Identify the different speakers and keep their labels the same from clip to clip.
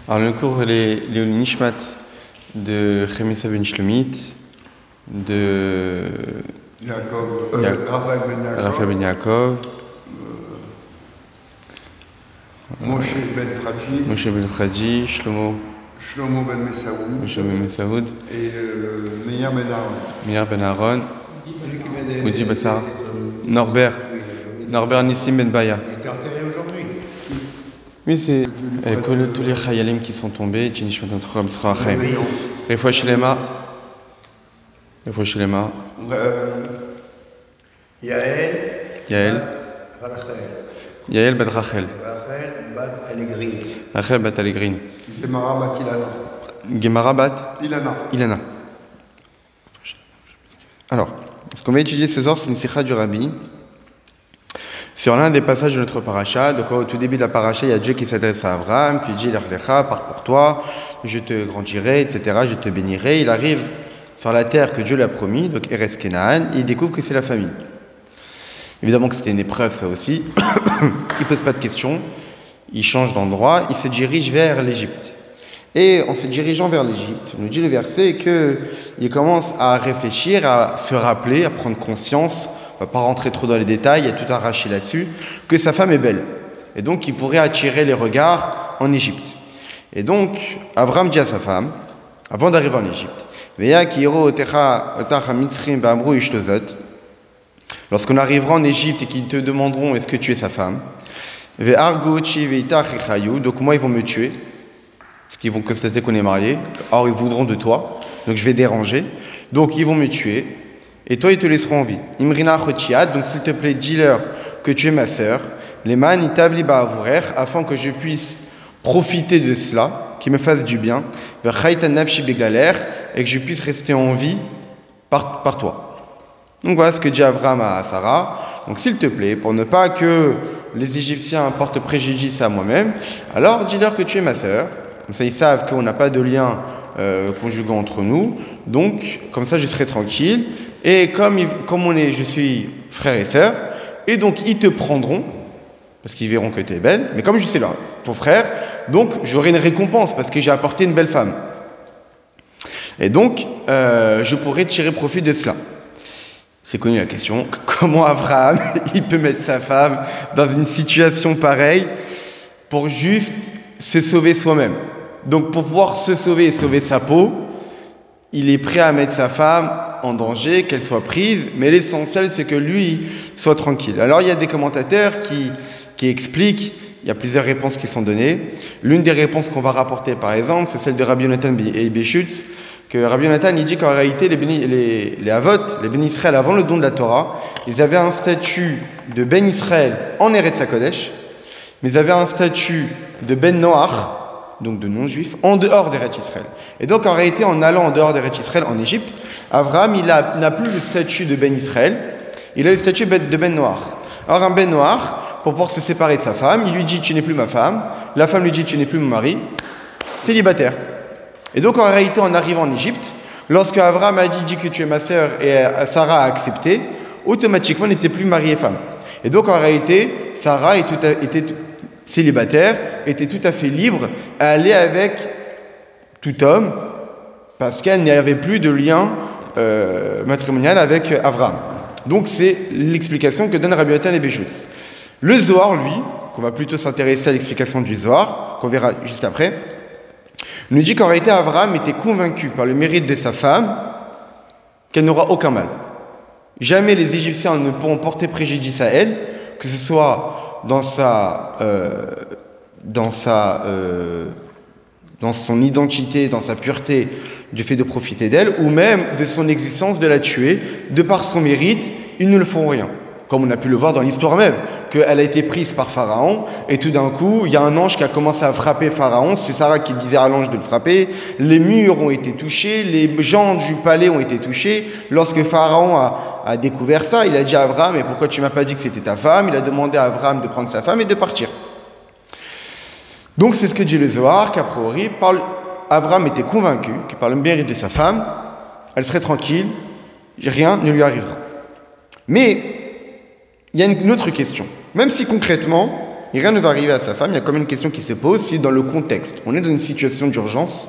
Speaker 1: Alors le cours, le Nishmat de Chemessa Ben Shlomit, de Raphaël Ben Yaakov,
Speaker 2: Moshe Ben
Speaker 1: Fradji, Shlomo
Speaker 2: Ben
Speaker 1: Messaoud,
Speaker 2: et
Speaker 1: Meir Ben Aaron, Moudi Batsar, Norbert Nissim Ben Baya.
Speaker 3: Il était enterré aujourd'hui.
Speaker 1: Oui, c'est tous les Chayalim qui sont tombés, Nishmat Notre Sera Chaim. Refoua Shlema. Yael Bat Rachel. Rachel Bat Allegrin. Gemara Bat Ilana. Alors, ce qu'on va étudier ce soir, c'est une sikha du Rabbi sur l'un des passages de notre paracha. Donc, au tout début de la paracha, il y a Dieu qui s'adresse à Abraham, qui dit L'Arlecha, pars pour toi, je te grandirai, etc., je te bénirai. Il arrive sur la terre que Dieu lui a promis, donc Eretz Kenaan, il découvre que c'est la famille. Évidemment que c'était une épreuve, ça aussi. Il ne pose pas de questions, il change d'endroit, il se dirige vers l'Égypte. Et en se dirigeant vers l'Égypte, nous dit le verset qu'il commence à réfléchir, à se rappeler, à prendre conscience, on ne va pas rentrer trop dans les détails, il y a tout arraché là-dessus, que sa femme est belle. Et donc il pourrait attirer les regards en Égypte. Et donc, Abraham dit à sa femme, avant d'arriver en Égypte, lorsqu'on arrivera en Égypte et qu'ils te demanderont est-ce que tu es sa femme, donc moi ils vont me tuer, parce qu'ils vont constater qu'on est mariés, or ils voudront de toi, donc je vais déranger, donc ils vont me tuer, et toi ils te laisseront en vie. Imrina chotiat, donc s'il te plaît dis-leur que tu es ma sœur, leman itavli ba'avorer, afin que je puisse profiter de cela, qu'il me fasse du bien, et que je puisse rester en vie par toi. Donc voilà ce que dit Abraham à Sarah. Donc s'il te plaît, pour ne pas que les Égyptiens portent préjudice à moi-même, alors dis-leur que tu es ma sœur. Comme ça ils savent qu'on n'a pas de lien conjugal entre nous. Donc comme ça je serai tranquille. Et comme je suis frère et sœur, et donc ils te prendront, parce qu'ils verront que tu es belle, mais comme je suis là, ton frère, donc j'aurai une récompense parce que j'ai apporté une belle femme. Et donc je pourrai tirer profit de cela. C'est connu la question, comment Abraham il peut mettre sa femme dans une situation pareille pour juste se sauver soi-même. Donc pour pouvoir se sauver et sauver sa peau, il est prêt à mettre sa femme en danger, qu'elle soit prise, mais l'essentiel c'est que lui soit tranquille. Alors il y a des commentateurs qui expliquent, il y a plusieurs réponses qui sont données. L'une des réponses qu'on va rapporter par exemple, c'est celle de Rabbi Yonatan et Béchutz, que Rabbi Yonatan il dit qu'en réalité les Avot, les Ben Israël avant le don de la Torah, ils avaient un statut de Ben Israël en Eretz HaKodesh, mais ils avaient un statut de Ben Noach, donc de non-juif, en dehors d'Eretz Israël. Et donc en réalité en allant en dehors d'Eretz Israël en Égypte, Abraham il n'a plus le statut de Ben Israël, il a le statut de Ben Noach. Alors un Ben Noach, pour pouvoir se séparer de sa femme, il lui dit tu n'es plus ma femme, la femme lui dit tu n'es plus mon mari, célibataire. Et donc en réalité en arrivant en Égypte, lorsque Abraham a dit que tu es ma sœur et Sarah a accepté, automatiquement elle n'était plus mari et femme. Et donc en réalité Sarah était célibataire, était tout à fait libre à aller avec tout homme parce qu'elle n'avait plus de lien matrimonial avec Abraham. Donc c'est l'explication que donne Rabbi Yonatan et Béchutz. Le Zohar, lui, qu'on va plutôt s'intéresser à l'explication du Zohar, qu'on verra juste après, nous dit qu'en réalité Abraham était convaincu par le mérite de sa femme qu'elle n'aura aucun mal. Jamais les Égyptiens ne pourront porter préjudice à elle, que ce soit dans son identité, dans sa pureté, du fait de profiter d'elle, ou même de son existence, de la tuer, de par son mérite, ils ne le feront rien. Comme on a pu le voir dans l'histoire même, qu'elle a été prise par Pharaon, et tout d'un coup, il y a un ange qui a commencé à frapper Pharaon, c'est Sarah qui disait à l'ange de le frapper, les murs ont été touchés, les gens du palais ont été touchés. Lorsque Pharaon a découvert ça, il a dit à Abraham, mais pourquoi tu m'as pas dit que c'était ta femme? Il a demandé à Abraham de prendre sa femme et de partir. Donc c'est ce que dit le Zohar, qu'a priori, Abraham était convaincu que par le mérite de sa femme, elle serait tranquille, rien ne lui arrivera. Mais il y a une autre question. Même si concrètement, et rien ne va arriver à sa femme. Il y a quand même une question qui se pose si dans le contexte, on est dans une situation d'urgence,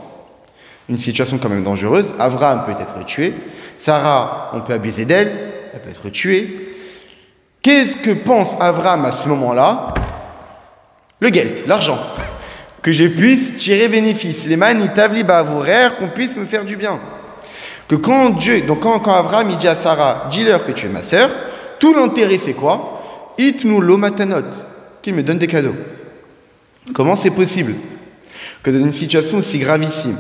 Speaker 1: une situation quand même dangereuse. Abraham peut être tué, Sarah, on peut abuser d'elle, elle peut être tuée. Qu'est-ce que pense Abraham à ce moment-là? Le gelt, l'argent. Que je puisse tirer bénéfice. Les man itavli ba'avourer, qu'on puisse me faire du bien. Que quand Dieu, donc quand Abraham il dit à Sarah, dis-leur que tu es ma sœur, tout l'intérêt c'est quoi? Itnu lo matanot, qu'il me donne des cadeaux. Comment c'est possible que dans une situation aussi gravissime,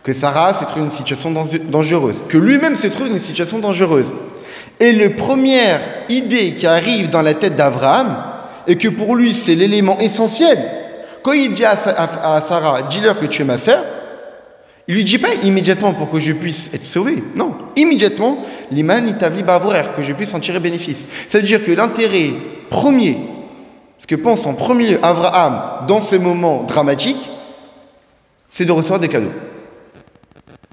Speaker 1: que Sarah se trouve dans une situation dangereuse, que lui-même se trouve dans une situation dangereuse, et la première idée qui arrive dans la tête d'Abraham, et que pour lui c'est l'élément essentiel, quand il dit à Sarah, dis-leur que tu es ma sœur, il lui dit pas immédiatement pour que je puisse être sauvé. Non, immédiatement, l'iman itavli ba'avourer, que je puisse en tirer bénéfice. Ça veut dire que l'intérêt premier, ce que pense en premier lieu Abraham dans ce moment dramatique, c'est de recevoir des cadeaux.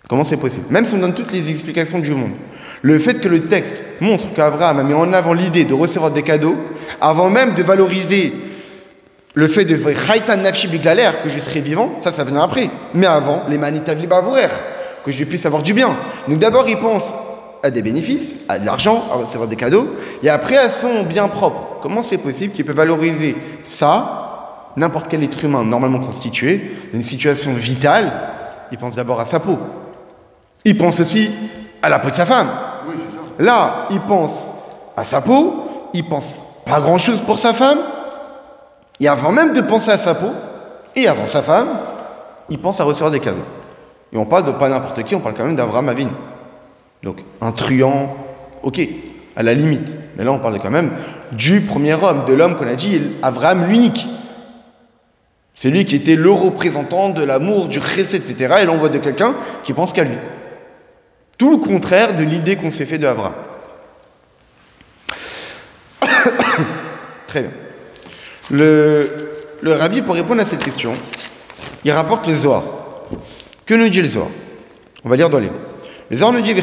Speaker 1: Comment c'est possible? Même si on donne toutes les explications du monde, le fait que le texte montre qu'Abraham a mis en avant l'idée de recevoir des cadeaux, avant même de valoriser le fait de Chaitan Nafshi Biglaler, que je serai vivant, ça vient après. Mais avant, les manitavli ba'avourer, que je puisse avoir du bien. Donc d'abord, il pense à des bénéfices, à de l'argent, à recevoir des cadeaux, et après à son bien propre. Comment c'est possible qu'il peut valoriser ça, n'importe quel être humain normalement constitué, dans une situation vitale? Il pense d'abord à sa peau. Il pense aussi à la peau de sa femme.
Speaker 2: Oui, c'est ça.
Speaker 1: Là, il pense à sa peau, il pense pas grand-chose pour sa femme. Et avant même de penser à sa peau, et avant sa femme, il pense à recevoir des cadeaux. Et on parle de pas n'importe qui, on parle quand même d'Avraham Avinu. Donc, un truand, ok, à la limite. Mais là, on parle quand même du premier homme, de l'homme qu'on a dit, Avraham l'unique. C'est lui qui était le représentant de l'amour, du chesed, etc. Et là, on voit de quelqu'un qui pense qu'à lui. Tout le contraire de l'idée qu'on s'est fait de Avraham. Très bien. Le rabbi, pour répondre à cette question, il rapporte le Zohar. Que nous dit le Zohar? On va lire dans les mots. Le Zohar nous dit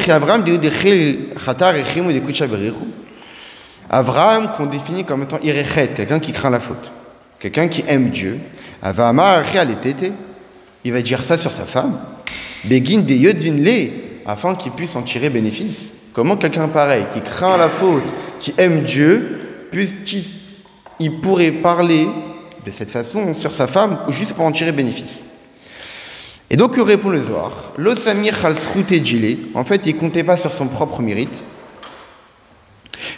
Speaker 1: Avraham, qu'on définit comme étant irechet, quelqu'un qui craint la faute, quelqu'un qui aime Dieu. Il va dire ça sur sa femme, afin qu'il puisse en tirer bénéfice. Comment quelqu'un pareil, qui craint la faute, qui aime Dieu, il pourrait parler de cette façon sur sa femme juste pour en tirer bénéfice? Et donc, que répond le Zohar? Lo samir al sroute djile. En fait, il ne comptait pas sur son propre mérite.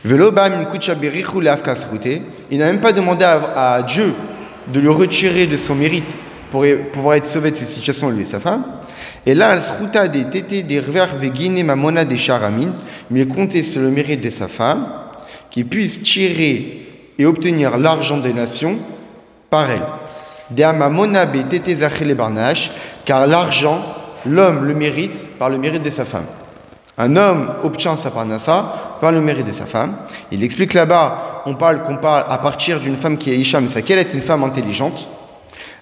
Speaker 1: Velo ba min kucha berichu leafka sroute. Il n'a même pas demandé à Dieu de lui retirer de son mérite pour pouvoir être sauvé de cette situation, lui et sa femme. Et là, al srouta des tétés des revers begine mamona des charamin. Mais il comptait sur le mérite de sa femme, qui puisse tirer et obtenir l'argent des nations par elle. Car l'argent, l'homme le mérite par le mérite de sa femme. Un homme obtient sa parnassa par le mérite de sa femme. Il explique là-bas, qu'on parle à partir d'une femme qui est Isham, c'est qu'elle est une femme intelligente.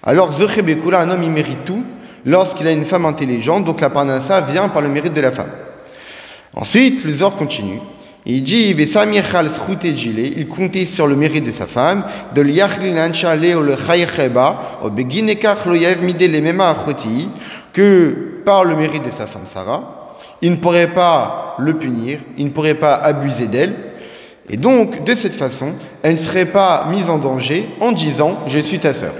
Speaker 1: Alors, Zechebekula, un homme, il mérite tout lorsqu'il a une femme intelligente, donc la parnassa vient par le mérite de la femme. Ensuite, le Zohar continue. Il dit, il comptait sur le mérite de sa femme, de que par le mérite de sa femme Sarah, il ne pourrait pas le punir, il ne pourrait pas abuser d'elle, et donc de cette façon, elle ne serait pas mise en danger en disant je suis ta sœur.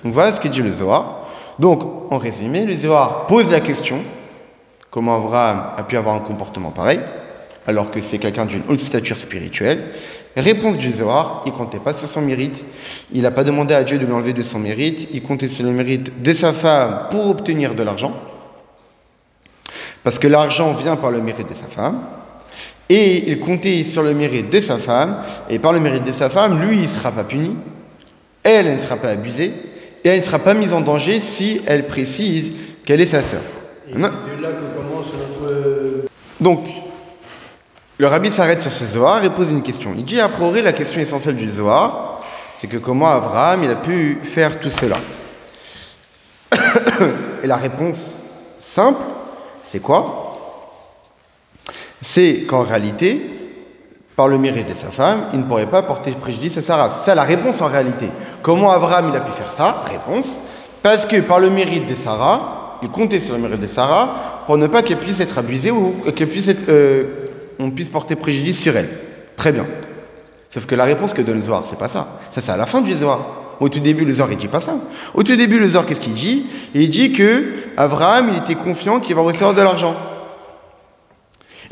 Speaker 1: Donc voilà ce que dit le Zohar. Donc en résumé, le Zohar pose la question comment Abraham a pu avoir un comportement pareil, alors que c'est quelqu'un d'une haute stature spirituelle. Réponse du Zohar, il ne comptait pas sur son mérite, il n'a pas demandé à Dieu de lui enlever de son mérite, il comptait sur le mérite de sa femme pour obtenir de l'argent, parce que l'argent vient par le mérite de sa femme, et il comptait sur le mérite de sa femme, et par le mérite de sa femme, lui, il ne sera pas puni, elle ne sera pas abusée, et elle ne sera pas mise en danger si elle précise qu'elle est sa sœur.
Speaker 3: Et c'est de là que commence notre...
Speaker 1: Donc, le rabbi s'arrête sur ce Zohar et pose une question. Il dit, a priori, la question essentielle du Zohar, c'est que comment Abraham il a pu faire tout cela. Et la réponse simple, c'est quoi? C'est qu'en réalité, par le mérite de sa femme, il ne pourrait pas porter préjudice à Sarah. C'est ça la réponse en réalité. Comment Abraham il a pu faire ça? Réponse. Parce que par le mérite de Sarah, il comptait sur le mérite de Sarah pour ne pas qu'elle puisse être abusée ou qu'elle puisse être, on puisse porter préjudice sur elle. Très bien. Sauf que la réponse que donne le Zohar, c'est pas ça. Ça, c'est à la fin du Zohar. Au tout début, le Zohar, il dit pas ça. Au tout début, le Zohar, qu'est-ce qu'il dit? Il dit que Abraham, il était confiant qu'il va recevoir de l'argent.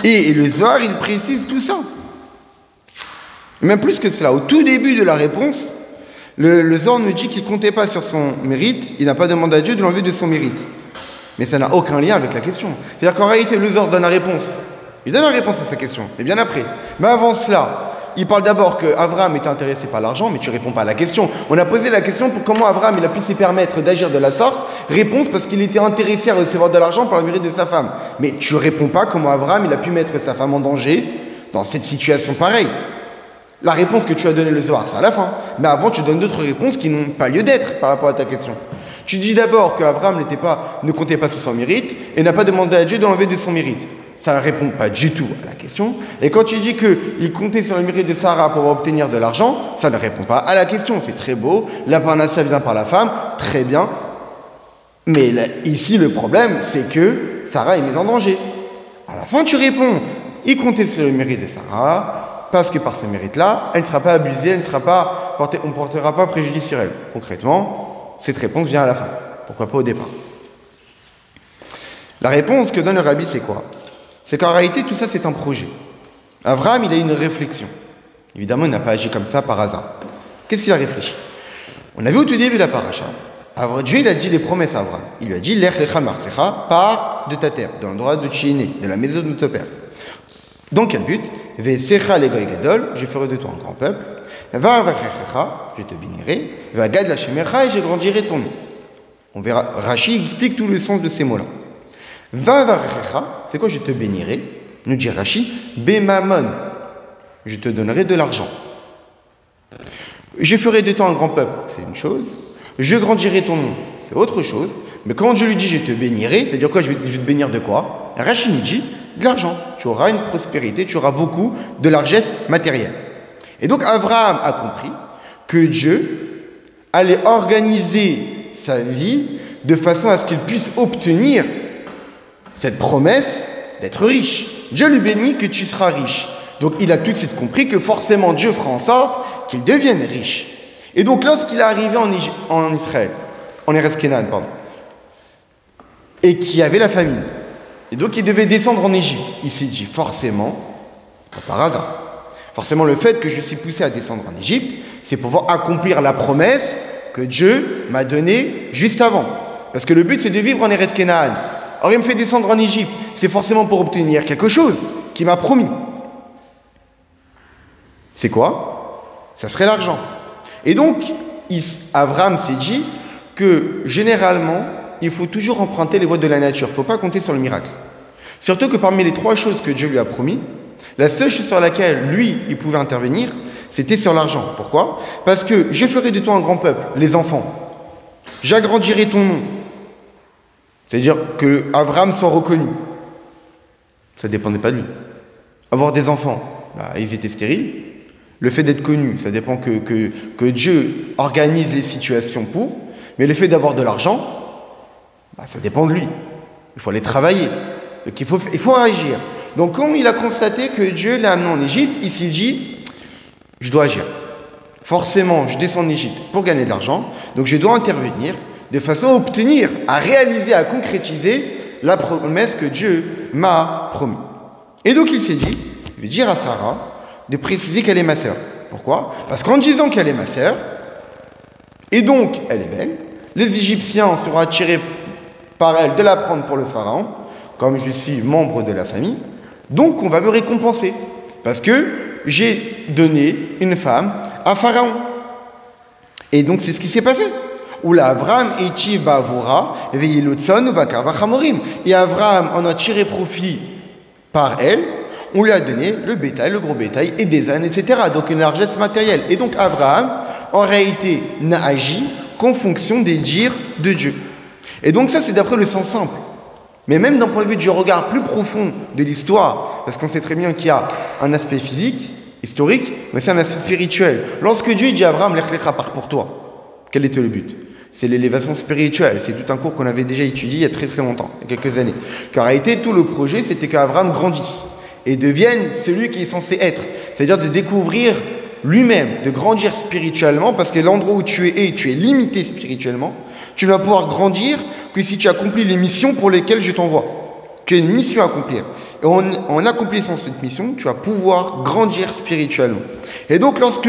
Speaker 1: Et le Zohar, il précise tout ça. Même plus que cela. Au tout début de la réponse, le Zohar nous dit qu'il ne comptait pas sur son mérite. Il n'a pas demandé à Dieu de l'enlever de son mérite. Mais ça n'a aucun lien avec la question. C'est-à-dire qu'en réalité, le Zohar donne la réponse. Il donne la réponse à sa question. Mais bien après. Mais avant cela, il parle d'abord qu'Abraham était intéressé par l'argent, mais tu ne réponds pas à la question. On a posé la question pour comment Abraham il a pu se permettre d'agir de la sorte. Réponse parce qu'il était intéressé à recevoir de l'argent par le mérite de sa femme. Mais tu ne réponds pas comment Abraham il a pu mettre sa femme en danger dans cette situation pareille. La réponse que tu as donnée le Zohar, c'est à la fin. Mais avant, tu donnes d'autres réponses qui n'ont pas lieu d'être par rapport à ta question. Tu dis d'abord qu'Abraham ne comptait pas sur son mérite et n'a pas demandé à Dieu de l'enlever de son mérite. Ça ne répond pas du tout à la question. Et quand tu dis qu'il comptait sur le mérite de Sarah pour obtenir de l'argent, ça ne répond pas à la question. C'est très beau. La parnassa vient par la femme, très bien. Mais là, ici, le problème, c'est que Sarah est mise en danger. À la fin, tu réponds, il comptait sur le mérite de Sarah, parce que par ce mérite-là, elle ne sera pas abusée, on ne portera pas préjudice sur elle. Concrètement, cette réponse vient à la fin. Pourquoi pas au départ? La réponse que donne le rabbi, c'est quoi? C'est qu'en réalité, tout ça, c'est un projet. Abraham, il a une réflexion. Évidemment, il n'a pas agi comme ça par hasard. Qu'est-ce qu'il a réfléchi? On a vu au tout début de la paracha. Dieu, il a dit des promesses à Abraham. Il lui a dit, Lech lecha martzecha, pars de ta terre, dans l'endroit de tu es né, de la maison de ton père. Dans quel but? Ve'secha legoy gadol, je ferai de toi un grand peuple. Va'avachecha, je te bénirai. Va'gad lachemecha, et je grandirai ton nom. On verra, Rashi explique tout le sens de ces mots-là. Va'avachecha, c'est quoi je te bénirai? Nous dit Rashi, Bemamon, je te donnerai de l'argent. Je ferai de toi un grand peuple, c'est une chose. Je grandirai ton nom, c'est autre chose. Mais quand je lui dis je te bénirai, c'est-à-dire quoi? Je vais te bénir de quoi? Rashi nous dit de l'argent. Tu auras une prospérité, tu auras beaucoup de largesse matérielle. Et donc Abraham a compris que Dieu allait organiser sa vie de façon à ce qu'il puisse obtenir cette promesse d'être riche. Dieu lui bénit que tu seras riche. Donc il a tout de suite compris que forcément Dieu fera en sorte qu'il devienne riche. Et donc lorsqu'il est arrivé en Israël, en Eretz Kenan, et qu'il y avait la famine, et donc il devait descendre en Égypte, il s'est dit forcément, pas par hasard, forcément le fait que je suis poussé à descendre en Égypte, c'est pour pouvoir accomplir la promesse que Dieu m'a donnée juste avant. Parce que le but c'est de vivre en Eretz Kenan. Or il me fait descendre en Égypte, c'est forcément pour obtenir quelque chose qu'il m'a promis. C'est quoi? Ça serait l'argent. Et donc, Abraham s'est dit que généralement, il faut toujours emprunter les voies de la nature. Il ne faut pas compter sur le miracle. Surtout que parmi les 3 choses que Dieu lui a promis, la seule chose sur laquelle lui, il pouvait intervenir, c'était sur l'argent. Pourquoi? Parce que je ferai de toi un grand peuple, les enfants. J'agrandirai ton nom. C'est-à-dire que Abraham soit reconnu. Ça ne dépendait pas de lui. Avoir des enfants, ils étaient stériles. Le fait d'être connu, ça dépend que Dieu organise les situations pour. Mais le fait d'avoir de l'argent, ça dépend de lui. Il faut aller travailler. Donc il faut agir. Donc quand il a constaté que Dieu l'a amené en Égypte, il s'est dit, je dois agir. Forcément, je descends en Égypte pour gagner de l'argent. Donc je dois intervenir de façon à obtenir, à réaliser, à concrétiser la promesse que Dieu m'a promis. Et donc il s'est dit, je vais dire à Sarah de préciser qu'elle est ma sœur. Pourquoi? Parce qu'en disant qu'elle est ma sœur, et donc elle est belle, les Égyptiens seront attirés par elle de la prendre pour le pharaon, comme je suis membre de la famille, donc on va me récompenser. Parce que j'ai donné une femme à Pharaon. Et donc c'est ce qui s'est passé. Et Abraham en a tiré profit par elle. On lui a donné le bétail, le gros bétail et des ânes, etc. Donc une largesse matérielle. Et donc Abraham, en réalité, n'a agi qu'en fonction des dires de Dieu. Et donc ça, c'est d'après le sens simple. Mais même d'un point de vue du regard plus profond de l'histoire, parce qu'on sait très bien qu'il y a un aspect physique, historique, mais c'est un aspect spirituel. Lorsque Dieu dit à Abraham, lech lecha, pars pour toi, quel était le but? C'est l'élévation spirituelle. C'est tout un cours qu'on avait déjà étudié il y a très très longtemps, il y a quelques années. Car en réalité, tout le projet, c'était qu'Abraham grandisse et devienne celui qui est censé être. C'est-à-dire de découvrir lui-même, de grandir spirituellement, parce que l'endroit où tu es limité spirituellement, tu vas pouvoir grandir que si tu accomplis les missions pour lesquelles je t'envoie. Tu as une mission à accomplir. Et en accomplissant cette mission, tu vas pouvoir grandir spirituellement. Et donc, lorsque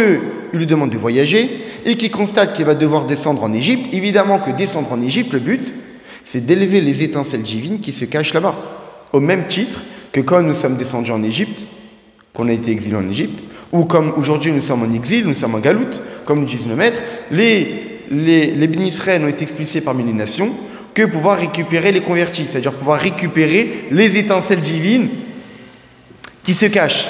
Speaker 1: il lui demande de voyager et qu'il constate qu'il va devoir descendre en Égypte, évidemment que descendre en Égypte, le but, c'est d'élever les étincelles divines qui se cachent là-bas. Au même titre que quand nous sommes descendus en Égypte, qu'on a été exilés en Égypte, ou comme aujourd'hui nous sommes en exil, nous sommes en galoute, comme nous disent nos maîtres, les bénis Israël ont été expulsés parmi les nations, que pouvoir récupérer les convertis, c'est-à-dire pouvoir récupérer les étincelles divines qui se cachent.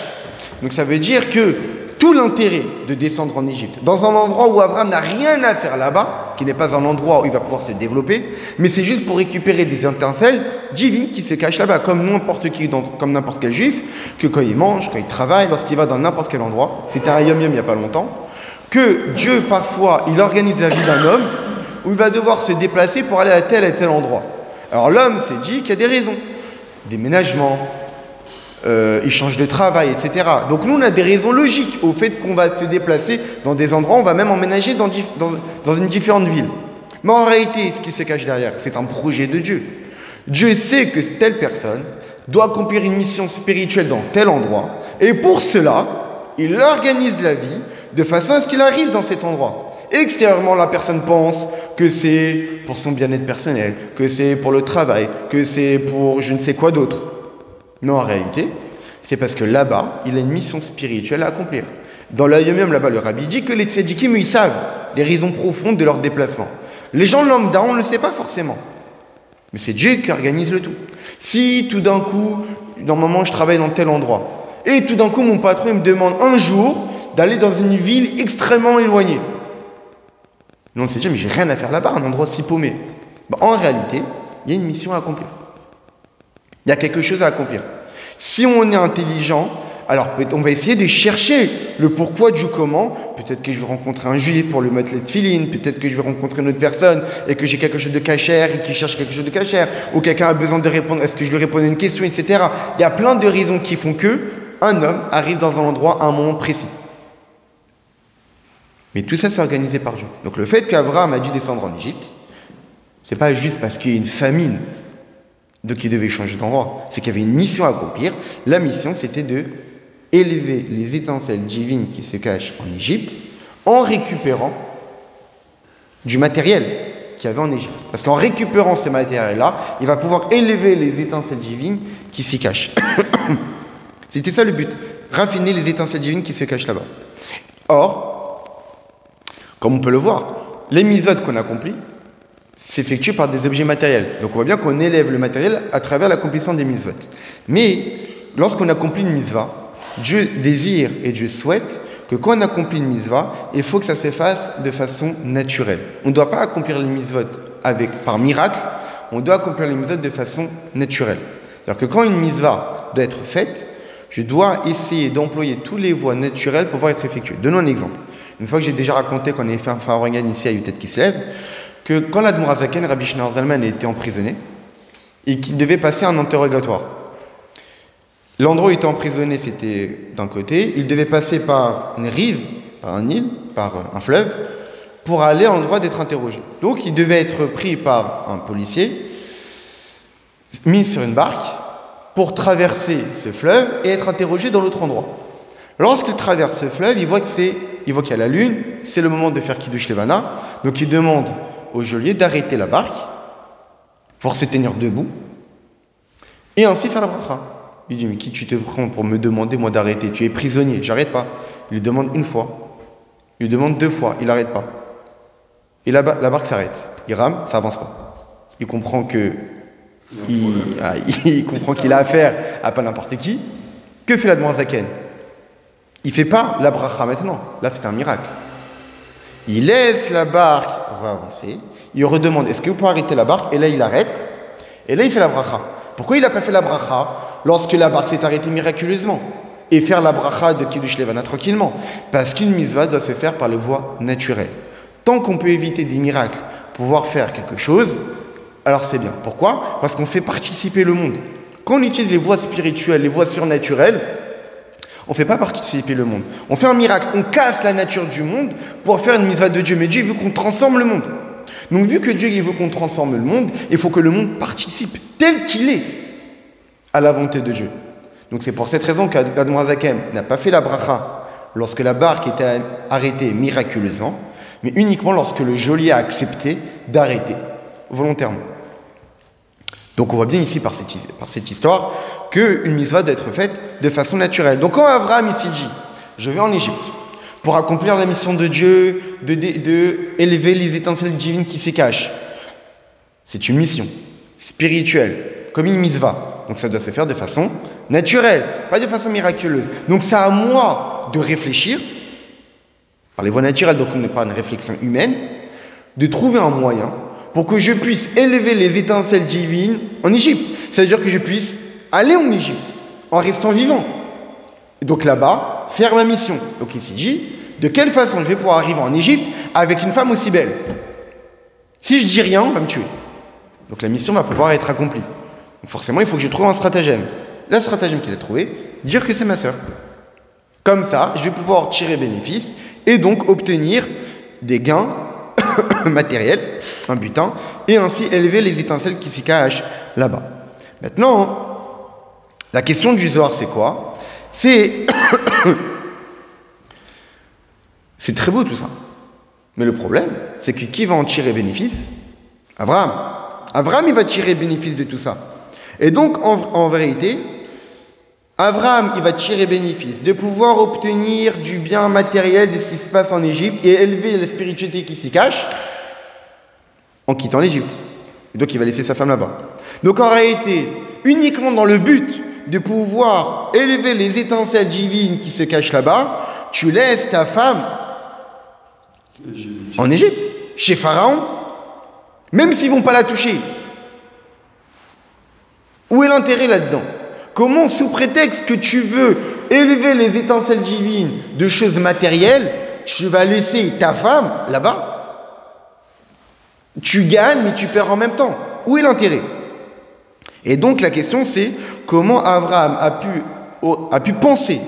Speaker 1: Donc ça veut dire que tout l'intérêt de descendre en Égypte, dans un endroit où Abraham n'a rien à faire là-bas, qui n'est pas un endroit où il va pouvoir se développer, mais c'est juste pour récupérer des étincelles divines qui se cachent là-bas, comme n'importe qui, comme n'importe quel juif, que quand il mange, quand il travaille, lorsqu'il va dans n'importe quel endroit, c'était un yom-yom il n'y a pas longtemps, que Dieu parfois, il organise la vie d'un homme, où il va devoir se déplacer pour aller à tel et tel endroit. Alors l'homme s'est dit qu'il y a des raisons. Déménagement, il change de travail, etc. Donc nous, on a des raisons logiques au fait qu'on va se déplacer dans des endroits, on va même emménager dans une différente ville. Mais en réalité, ce qui se cache derrière, c'est un projet de Dieu. Dieu sait que telle personne doit accomplir une mission spirituelle dans tel endroit, et pour cela, il organise la vie de façon à ce qu'il arrive dans cet endroit. Extérieurement, la personne pense que c'est pour son bien-être personnel, que c'est pour le travail, que c'est pour je ne sais quoi d'autre. Non, en réalité, c'est parce que là-bas, il a une mission spirituelle à accomplir. Dans l'Ayom là-bas, le Rabbi dit que les tzadikim, ils savent les raisons profondes de leur déplacement. Les gens lambda, on ne le sait pas forcément. Mais c'est Dieu qui organise le tout. Si tout d'un coup, normalement, je travaille dans tel endroit, et tout d'un coup, mon patron me demande un jour d'aller dans une ville extrêmement éloignée. Nous, on s'est dit, mais j'ai rien à faire là-bas, un endroit si paumé. En réalité, il y a une mission à accomplir. Il y a quelque chose à accomplir. Si on est intelligent, alors on va essayer de chercher le pourquoi du comment. Peut-être que je vais rencontrer un juif pour lui mettre les tefilines, peut-être que je vais rencontrer une autre personne et que j'ai quelque chose de cachère et qui cherche quelque chose de cachère, ou quelqu'un a besoin de répondre, est-ce que je lui réponds à une question, etc. Il y a plein de raisons qui font que un homme arrive dans un endroit à un moment précis. Mais tout ça, c'est organisé par Dieu. Donc le fait qu'Abraham a dû descendre en Égypte, c'est pas juste parce qu'il y a une famine, donc il devait changer d'endroit. C'est qu'il y avait une mission à accomplir. La mission, c'était de élever les étincelles divines qui se cachent en Égypte en récupérant du matériel qu'il y avait en Égypte. Parce qu'en récupérant ce matériel-là, il va pouvoir élever les étincelles divines qui s'y cachent. C'était ça le but. Raffiner les étincelles divines qui se cachent là-bas. Or, comme on peut le voir, les mitzvot qu'on accomplit s'effectuent par des objets matériels. Donc on voit bien qu'on élève le matériel à travers l'accomplissement des mitzvot. Mais lorsqu'on accomplit une mitzvah, Dieu désire et Dieu souhaite que quand on accomplit une mitzvah, il faut que ça se fasse de façon naturelle. On ne doit pas accomplir les mitzvot par miracle, on doit accomplir les mitzvot de façon naturelle. C'est-à-dire que quand une mitzvah doit être faite, je dois essayer d'employer toutes les voies naturelles pour pouvoir être effectuée. Donnons un exemple. Une fois que j'ai déjà raconté qu'on avait fait un Farawangan ici à Yutet qui se lève, que quand l'Admour Hazaken, Rabbi Shneur Zalman, était emprisonné et qu'il devait passer un interrogatoire. L'endroit où il était emprisonné, c'était d'un côté, il devait passer par une rive, par un île, par un fleuve, pour aller à l'endroit d'être interrogé. Donc il devait être pris par un policier, mis sur une barque, pour traverser ce fleuve et être interrogé dans l'autre endroit. Lorsqu'il traverse ce fleuve, il voit qu'il y a la lune, c'est le moment de faire Kiddush Levana, donc il demande au geôlier d'arrêter la barque pour se tenir debout et ainsi faire la bracha. Il dit, mais qui tu te prends pour me demander moi d'arrêter? Tu es prisonnier, j'arrête pas. Il lui demande une fois, il lui demande deux fois, il n'arrête pas. Et la barque s'arrête, il rame, ça avance pas. Il comprend qu'il a affaire à pas n'importe qui. Que fait l'Admour Hazaken? Il ne fait pas la bracha maintenant. Là, c'est un miracle. Il laisse la barque avancer. Il redemande, est-ce que vous pouvez arrêter la barque? Et là, il arrête. Et là, il fait la bracha. Pourquoi il n'a pas fait la bracha lorsque la barque s'est arrêtée miraculeusement? et faire la bracha de Kiddush Levana tranquillement. Parce qu'une mitzvah doit se faire par les voies naturelles. Tant qu'on peut éviter des miracles, pouvoir faire quelque chose, alors c'est bien. Pourquoi? Parce qu'on fait participer le monde. Quand on utilise les voies spirituelles, les voies surnaturelles, on ne fait pas participer le monde. On fait un miracle, on casse la nature du monde pour faire une mitzvah de Dieu. Mais Dieu veut qu'on transforme le monde. Donc vu que Dieu veut qu'on transforme le monde, il faut que le monde participe tel qu'il est à la volonté de Dieu. Donc c'est pour cette raison qu'Admorazakem n'a pas fait la bracha lorsque la barque était arrêtée miraculeusement, mais uniquement lorsque le geôlier a accepté d'arrêter volontairement. Donc on voit bien ici par cette histoire qu'une mitzvah doit être faite de façon naturelle. Donc quand Abraham ici dit « Je vais en Égypte pour accomplir la mission de Dieu, de élever les étincelles divines qui s'y cachent », c'est une mission spirituelle, comme une mitzvah. Donc ça doit se faire de façon naturelle, pas de façon miraculeuse. Donc c'est à moi de réfléchir, par les voies naturelles, donc on n'est pas une réflexion humaine, de trouver un moyen pour que je puisse élever les étincelles divines en Égypte. Ça veut dire que je puisse aller en Égypte en restant vivant. Et donc là-bas, faire ma mission. Donc ici dit, de quelle façon je vais pouvoir arriver en Égypte avec une femme aussi belle? Si je dis rien, on va me tuer. Donc la mission va pouvoir être accomplie. Donc forcément, il faut que je trouve un stratagème. Le stratagème qu'il a trouvé, dire que c'est ma sœur. Comme ça, je vais pouvoir tirer bénéfice et donc obtenir des gains matériels, un butin, et ainsi élever les étincelles qui s'y cachent là-bas. Maintenant, la question du Zohar, c'est quoi? C'est très beau tout ça. Mais le problème, c'est que qui va en tirer bénéfice? Abraham. Abraham, il va tirer bénéfice de tout ça. Et donc, en vérité, Abraham, il va tirer bénéfice de pouvoir obtenir du bien matériel de ce qui se passe en Égypte et élever la spiritualité qui s'y cache en quittant l'Égypte. Et donc, il va laisser sa femme là-bas. Donc, en réalité, uniquement dans le but de pouvoir élever les étincelles divines qui se cachent là-bas, tu laisses ta femme en Égypte, chez Pharaon, même s'ils ne vont pas la toucher. Où est l'intérêt là-dedans? Comment, sous prétexte que tu veux élever les étincelles divines de choses matérielles, tu vas laisser ta femme là-bas? Tu gagnes, mais tu perds en même temps. Où est l'intérêt? Et donc la question c'est, comment Abraham a pu penser,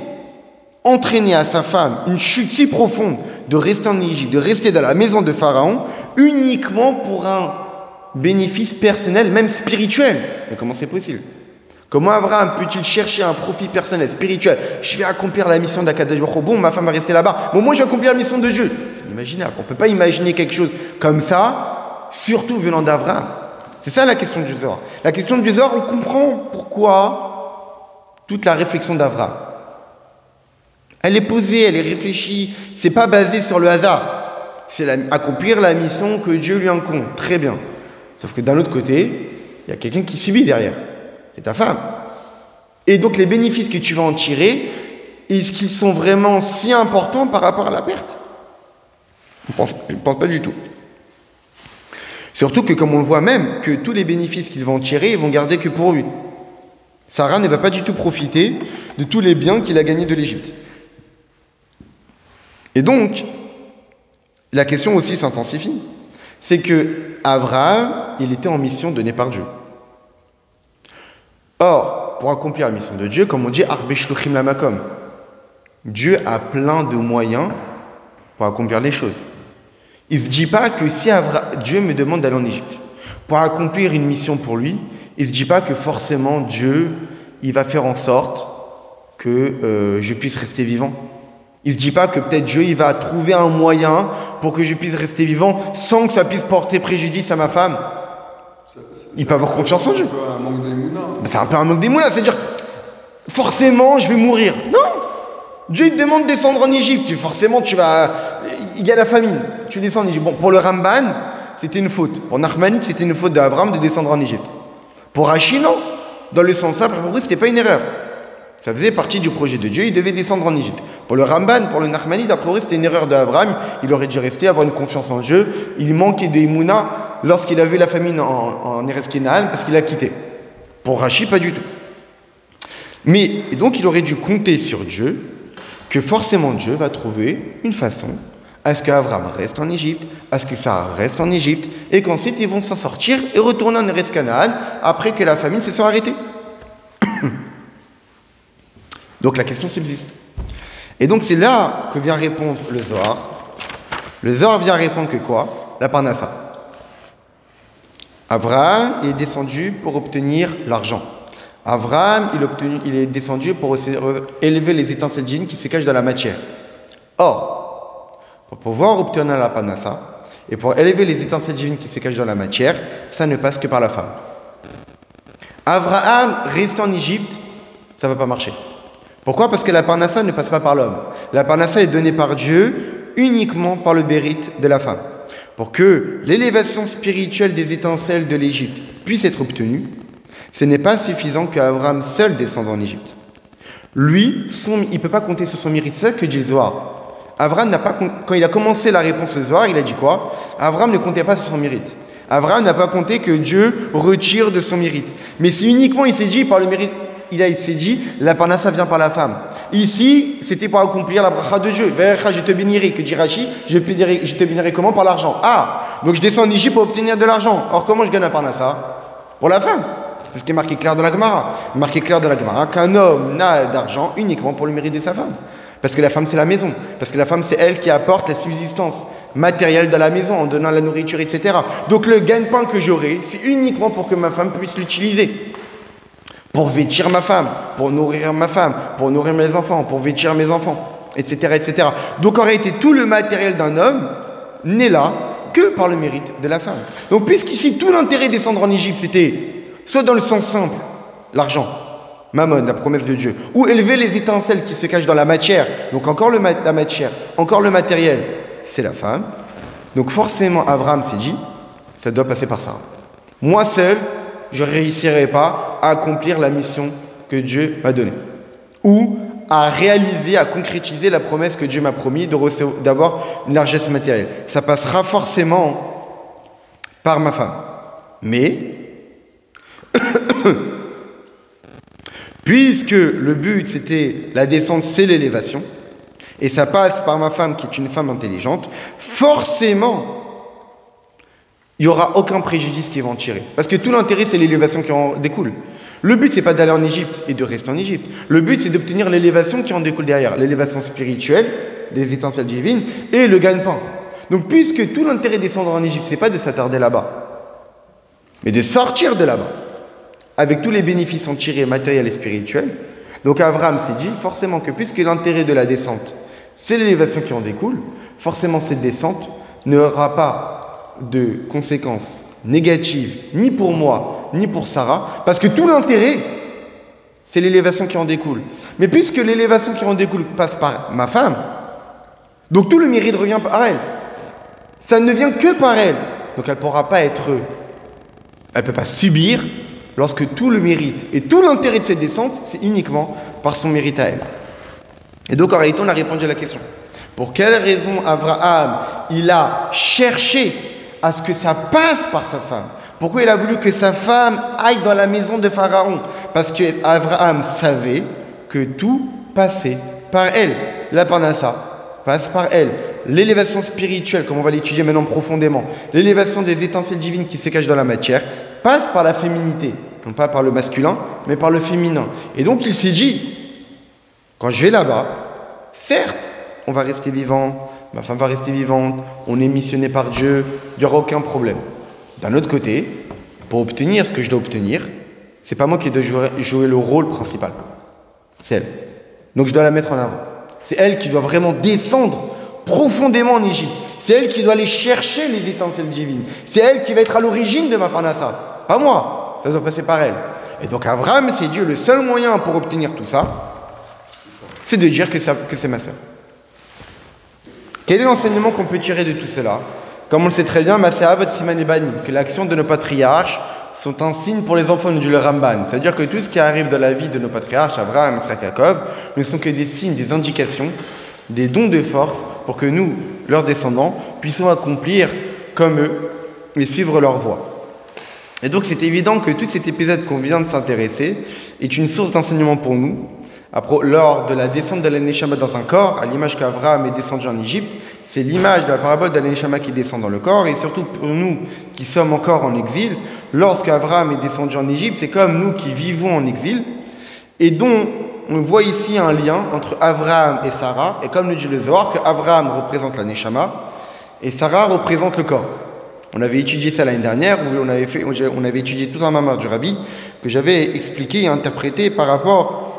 Speaker 1: entraîner à sa femme une chute si profonde de rester en Égypte, de rester dans la maison de Pharaon, uniquement pour un bénéfice personnel, même spirituel? Mais comment c'est possible? Comment Abraham peut-il chercher un profit personnel, spirituel? Je vais accomplir la mission d'Akadosh Baruch Hu. Bon, ma femme va rester là-bas. Bon, moi, je vais accomplir la mission de Dieu. C'est inimaginable. On ne peut pas imaginer quelque chose comme ça, surtout venant d'Abraham. C'est ça la question du Zohar. La question du Zohar, on comprend pourquoi toute la réflexion d'Abraham. Elle est posée, elle est réfléchie. C'est pas basé sur le hasard. C'est accomplir la mission que Dieu lui incombe. Très bien. Sauf que d'un autre côté, il y a quelqu'un qui subit derrière. C'est ta femme. Et donc les bénéfices que tu vas en tirer, est-ce qu'ils sont vraiment si importants par rapport à la perte? Je ne pense pas du tout. Surtout que comme on le voit même, que tous les bénéfices qu'ils vont en tirer, ils vont garder que pour lui. Sarah ne va pas du tout profiter de tous les biens qu'il a gagnés de l'Égypte. Et donc, la question aussi s'intensifie. C'est que Abraham, il était en mission donnée par Dieu. Or, pour accomplir la mission de Dieu, comme on dit, Arbeshluchim lamakom, Dieu a plein de moyens pour accomplir les choses. Il ne se dit pas que si Dieu me demande d'aller en Égypte pour accomplir une mission pour lui, il ne se dit pas que forcément Dieu il va faire en sorte que je puisse rester vivant. Il ne se dit pas que peut-être Dieu il va trouver un moyen pour que je puisse rester vivant sans que ça puisse porter préjudice à ma femme. Il peut avoir confiance en Dieu. C'est un peu un manque d'émouna, c'est-à-dire forcément je vais mourir. Non, Dieu te demande de descendre en Égypte. Forcément il y a la famine. Tu descends en Égypte. Bon, pour le Ramban, c'était une faute. Pour Nachmanides, c'était une faute d'Abraham de descendre en Égypte. Pour Rashi, non. Dans le sens simple, pour lui, c'était pas une erreur. Ça faisait partie du projet de Dieu. Il devait descendre en Égypte. Pour le Ramban, pour le Nachmanide, après lui, c'était une erreur d'Abraham. Il aurait dû rester, avoir une confiance en Dieu. Il manquait d'émouna lorsqu'il a vu la famine en Eretz Canaan parce qu'il a quitté. Pour Rashi, pas du tout. Mais et donc il aurait dû compter sur Dieu, que forcément Dieu va trouver une façon à ce qu'Abraham reste en Égypte, à ce que Sarah reste en Égypte, et qu'ensuite ils vont s'en sortir et retourner en Eretz Canaan après que la famine se soit arrêtée. Donc la question subsiste. Et donc c'est là que vient répondre le Zohar. Le Zohar vient répondre que quoi? La Parnassa. Abraham est descendu pour obtenir l'argent. Abraham, il est descendu pour élever les étincelles divines qui se cachent dans la matière. Or, pour pouvoir obtenir la Parnassa et pour élever les étincelles divines qui se cachent dans la matière, ça ne passe que par la femme. Abraham reste en Égypte, ça ne va pas marcher. Pourquoi? Parce que la Parnassa ne passe pas par l'homme. La Parnassa est donnée par Dieu uniquement par le mérite de la femme. Pour que l'élévation spirituelle des étincelles de l'Égypte puisse être obtenue, ce n'est pas suffisant qu'Abraham seul descende en Égypte. Lui, il ne peut pas compter sur son mérite. C'est ça que dit le Zohar. Abraham n'a pas, quand il a commencé la réponse au Zohar, il a dit quoi? Abraham ne comptait pas sur son mérite. Abraham n'a pas compté que Dieu retire de son mérite. Mais c'est uniquement, il s'est dit, par le mérite, il s'est dit, la Parnassa vient par la femme. Ici, c'était pour accomplir la bracha de Dieu. Je te bénirai, que dit Rashi, je te bénirai comment? Par l'argent. Ah, donc je descends en Égypte pour obtenir de l'argent. Or, comment je gagne la Parnassa? Pour la femme. C'est ce qui est marqué clair dans la Gemara. Marqué clair dans la Gemara qu'un homme n'a d'argent uniquement pour le mérite de sa femme. Parce que la femme, c'est la maison. Parce que la femme, c'est elle qui apporte la subsistance matérielle dans la maison, en donnant la nourriture, etc. Donc le gagne-pain que j'aurai, c'est uniquement pour que ma femme puisse l'utiliser. Pour vêtir ma femme, pour nourrir ma femme, pour nourrir mes enfants, pour vêtir mes enfants, etc., etc. Donc en réalité, tout le matériel d'un homme n'est là que par le mérite de la femme. Donc puisqu'ici, tout l'intérêt de descendre en Égypte, c'était soit dans le sens simple, l'argent, Mammon, la promesse de Dieu, ou élever les étincelles qui se cachent dans la matière, donc encore la matière, encore le matériel, c'est la femme. Donc forcément, Abraham s'est dit, ça doit passer par ça. Moi seul, je ne réussirai pas à accomplir la mission que Dieu m'a donnée. Ou à réaliser, à concrétiser la promesse que Dieu m'a promis d'avoir une largesse matérielle. Ça passera forcément par ma femme. Mais, puisque le but c'était la descente, c'est l'élévation, et ça passe par ma femme qui est une femme intelligente, forcément, il n'y aura aucun préjudice qui va en tirer. Parce que tout l'intérêt, c'est l'élévation qui en découle. Le but, c'est pas d'aller en Égypte et de rester en Égypte. Le but, c'est d'obtenir l'élévation qui en découle derrière. L'élévation spirituelle, des étincelles divines, et le gagne-pain. Donc, puisque tout l'intérêt de descendre en Égypte, c'est pas de s'attarder là-bas, mais de sortir de là-bas, avec tous les bénéfices en tirés matériels et spirituels. Donc, Abraham s'est dit, forcément que puisque l'intérêt de la descente, c'est l'élévation qui en découle, forcément cette descente n'aura pas de conséquences négatives ni pour moi ni pour Sarah, parce que tout l'intérêt c'est l'élévation qui en découle. Mais puisque l'élévation qui en découle passe par ma femme, donc tout le mérite revient par elle. Ça ne vient que par elle. Donc elle ne pourra pas elle peut pas subir lorsque tout le mérite et tout l'intérêt de cette descente c'est uniquement par son mérite à elle. Et donc en réalité on a répondu à la question. Pour quelle raison Abraham il a cherché à ce que ça passe par sa femme? Pourquoi il a voulu que sa femme aille dans la maison de Pharaon? Parce qu'Abraham savait que tout passait par elle. La Parnassa passe par elle. L'élévation spirituelle, comme on va l'étudier maintenant profondément, l'élévation des étincelles divines qui se cachent dans la matière, passe par la féminité. Non pas par le masculin, mais par le féminin. Et donc il s'est dit, quand je vais là-bas, certes, on va rester vivant, ma femme va rester vivante, on est missionné par Dieu, il n'y aura aucun problème. D'un autre côté, pour obtenir ce que je dois obtenir, c'est pas moi qui dois jouer le rôle principal. C'est elle. Donc je dois la mettre en avant. C'est elle qui doit vraiment descendre profondément en Égypte. C'est elle qui doit aller chercher les étincelles divines. C'est elle qui va être à l'origine de ma Parnassa. Pas moi. Ça doit passer par elle. Et donc Abraham s'est dit, le seul moyen pour obtenir tout ça, c'est de dire que c'est ma sœur. Quel est l'enseignement qu'on peut tirer de tout cela? Comme on le sait très bien, Masehavot Siman et Banim, que l'action de nos patriarches sont un signe pour les enfants, nous dit le Ramban. C'est-à-dire que tout ce qui arrive dans la vie de nos patriarches, Abraham, Yitzhak, Yaakov, ne sont que des signes, des indications, des dons de force pour que nous, leurs descendants, puissions accomplir comme eux et suivre leur voie. Et donc c'est évident que tout cet épisode qu'on vient de s'intéresser est une source d'enseignement pour nous. Lors de la descente de la Neshama dans un corps, à l'image qu'Avraham est descendu en Égypte, c'est l'image de la parabole de la Neshama qui descend dans le corps, et surtout pour nous qui sommes encore en exil, lorsque Avraham est descendu en Égypte, c'est comme nous qui vivons en exil, et dont on voit ici un lien entre Avraham et Sarah, et comme nous dit le Zohar, que Avraham représente la Neshama, et Sarah représente le corps. On avait étudié ça l'année dernière, où on avait étudié tout un mamar du Rabbi, que j'avais expliqué et interprété par rapport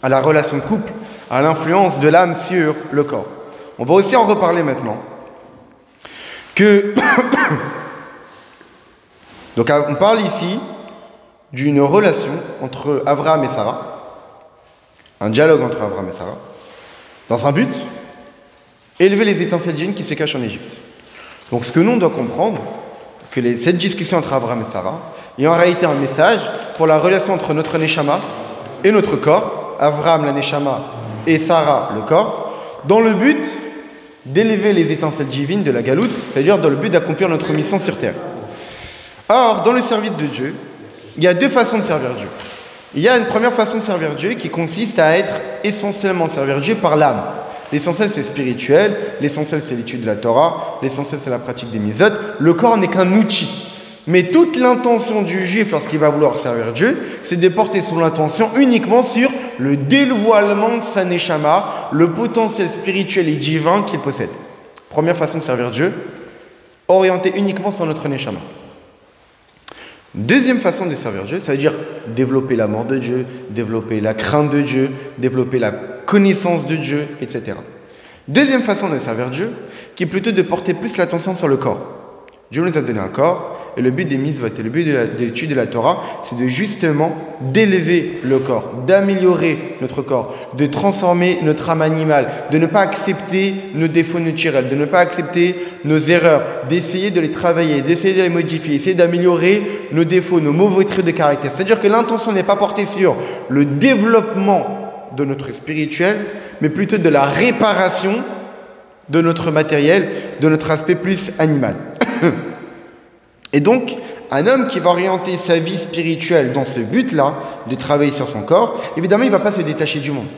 Speaker 1: à la relation de couple, à l'influence de l'âme sur le corps. On va aussi en reparler maintenant. Donc on parle ici d'une relation entre Avraham et Sarah, un dialogue entre Avraham et Sarah, dans un but, élever les étincelles divines qui se cachent en Égypte. Donc ce que nous on doit comprendre, que cette discussion entre Avraham et Sarah est en réalité un message pour la relation entre notre Neshama et notre corps, Avraham la Neshama et Sarah le corps, dans le but d'élever les étincelles divines de la galoute, c'est-à-dire dans le but d'accomplir notre mission sur terre. Or, dans le service de Dieu, il y a deux façons de servir Dieu. Il y a une première façon de servir Dieu qui consiste à être essentiellement servir Dieu par l'âme. L'essentiel c'est spirituel, l'essentiel c'est l'étude de la Torah, l'essentiel c'est la pratique des mitzvot. Le corps n'est qu'un outil. Mais toute l'intention du juif lorsqu'il va vouloir servir Dieu, c'est de porter son attention uniquement sur le dévoilement de sa neshama, le potentiel spirituel et divin qu'il possède. Première façon de servir Dieu, orienter uniquement sur notre neshama. Deuxième façon de servir Dieu, ça veut dire développer l'amour de Dieu, développer la crainte de Dieu, développer la connaissance de Dieu, etc. Deuxième façon de servir Dieu, qui est plutôt de porter plus l'attention sur le corps. Dieu nous a donné un corps, et le but des mitzvot et le but de l'étude de la Torah, c'est de justement d'élever le corps, d'améliorer notre corps, de transformer notre âme animale, de ne pas accepter nos défauts naturels, de ne pas accepter nos erreurs, d'essayer de les travailler, d'essayer de les modifier, essayer d'améliorer nos défauts, nos mauvais traits de caractère. C'est-à-dire que l'intention n'est pas portée sur le développement de notre spirituel, mais plutôt de la réparation de notre matériel, de notre aspect plus animal. Et donc, un homme qui va orienter sa vie spirituelle dans ce but-là, de travailler sur son corps, évidemment, il ne va pas se détacher du monde.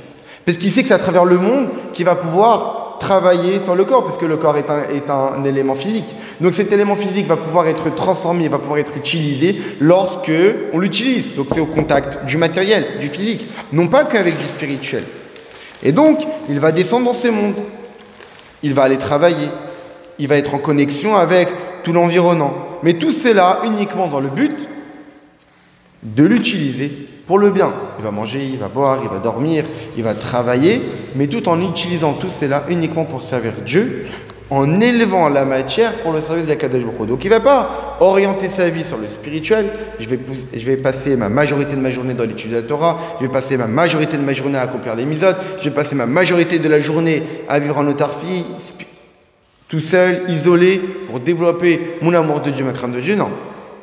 Speaker 1: Parce qu'il sait que c'est à travers le monde qu'il va pouvoir travailler sur le corps, parce que le corps est un élément physique. Donc cet élément physique va pouvoir être transformé, va pouvoir être utilisé lorsque on l'utilise. Donc c'est au contact du matériel, du physique, non pas qu'avec du spirituel. Et donc, il va descendre dans ce monde. Il va aller travailler. Il va être en connexion avec tout l'environnement. Mais tout cela uniquement dans le but de l'utiliser pour le bien. Il va manger, il va boire, il va dormir, il va travailler, mais tout en utilisant tout cela uniquement pour servir Dieu, en élevant la matière pour le service d'Akadosh Baruch Hu. Donc il ne va pas orienter sa vie sur le spirituel. Je vais passer ma majorité de ma journée dans l'étude de la Torah, je vais passer ma majorité de ma journée à accomplir des mitzvot, je vais passer ma majorité de la journée à vivre en autarcie, tout seul, isolé, pour développer mon amour de Dieu, ma crainte de Dieu. Non.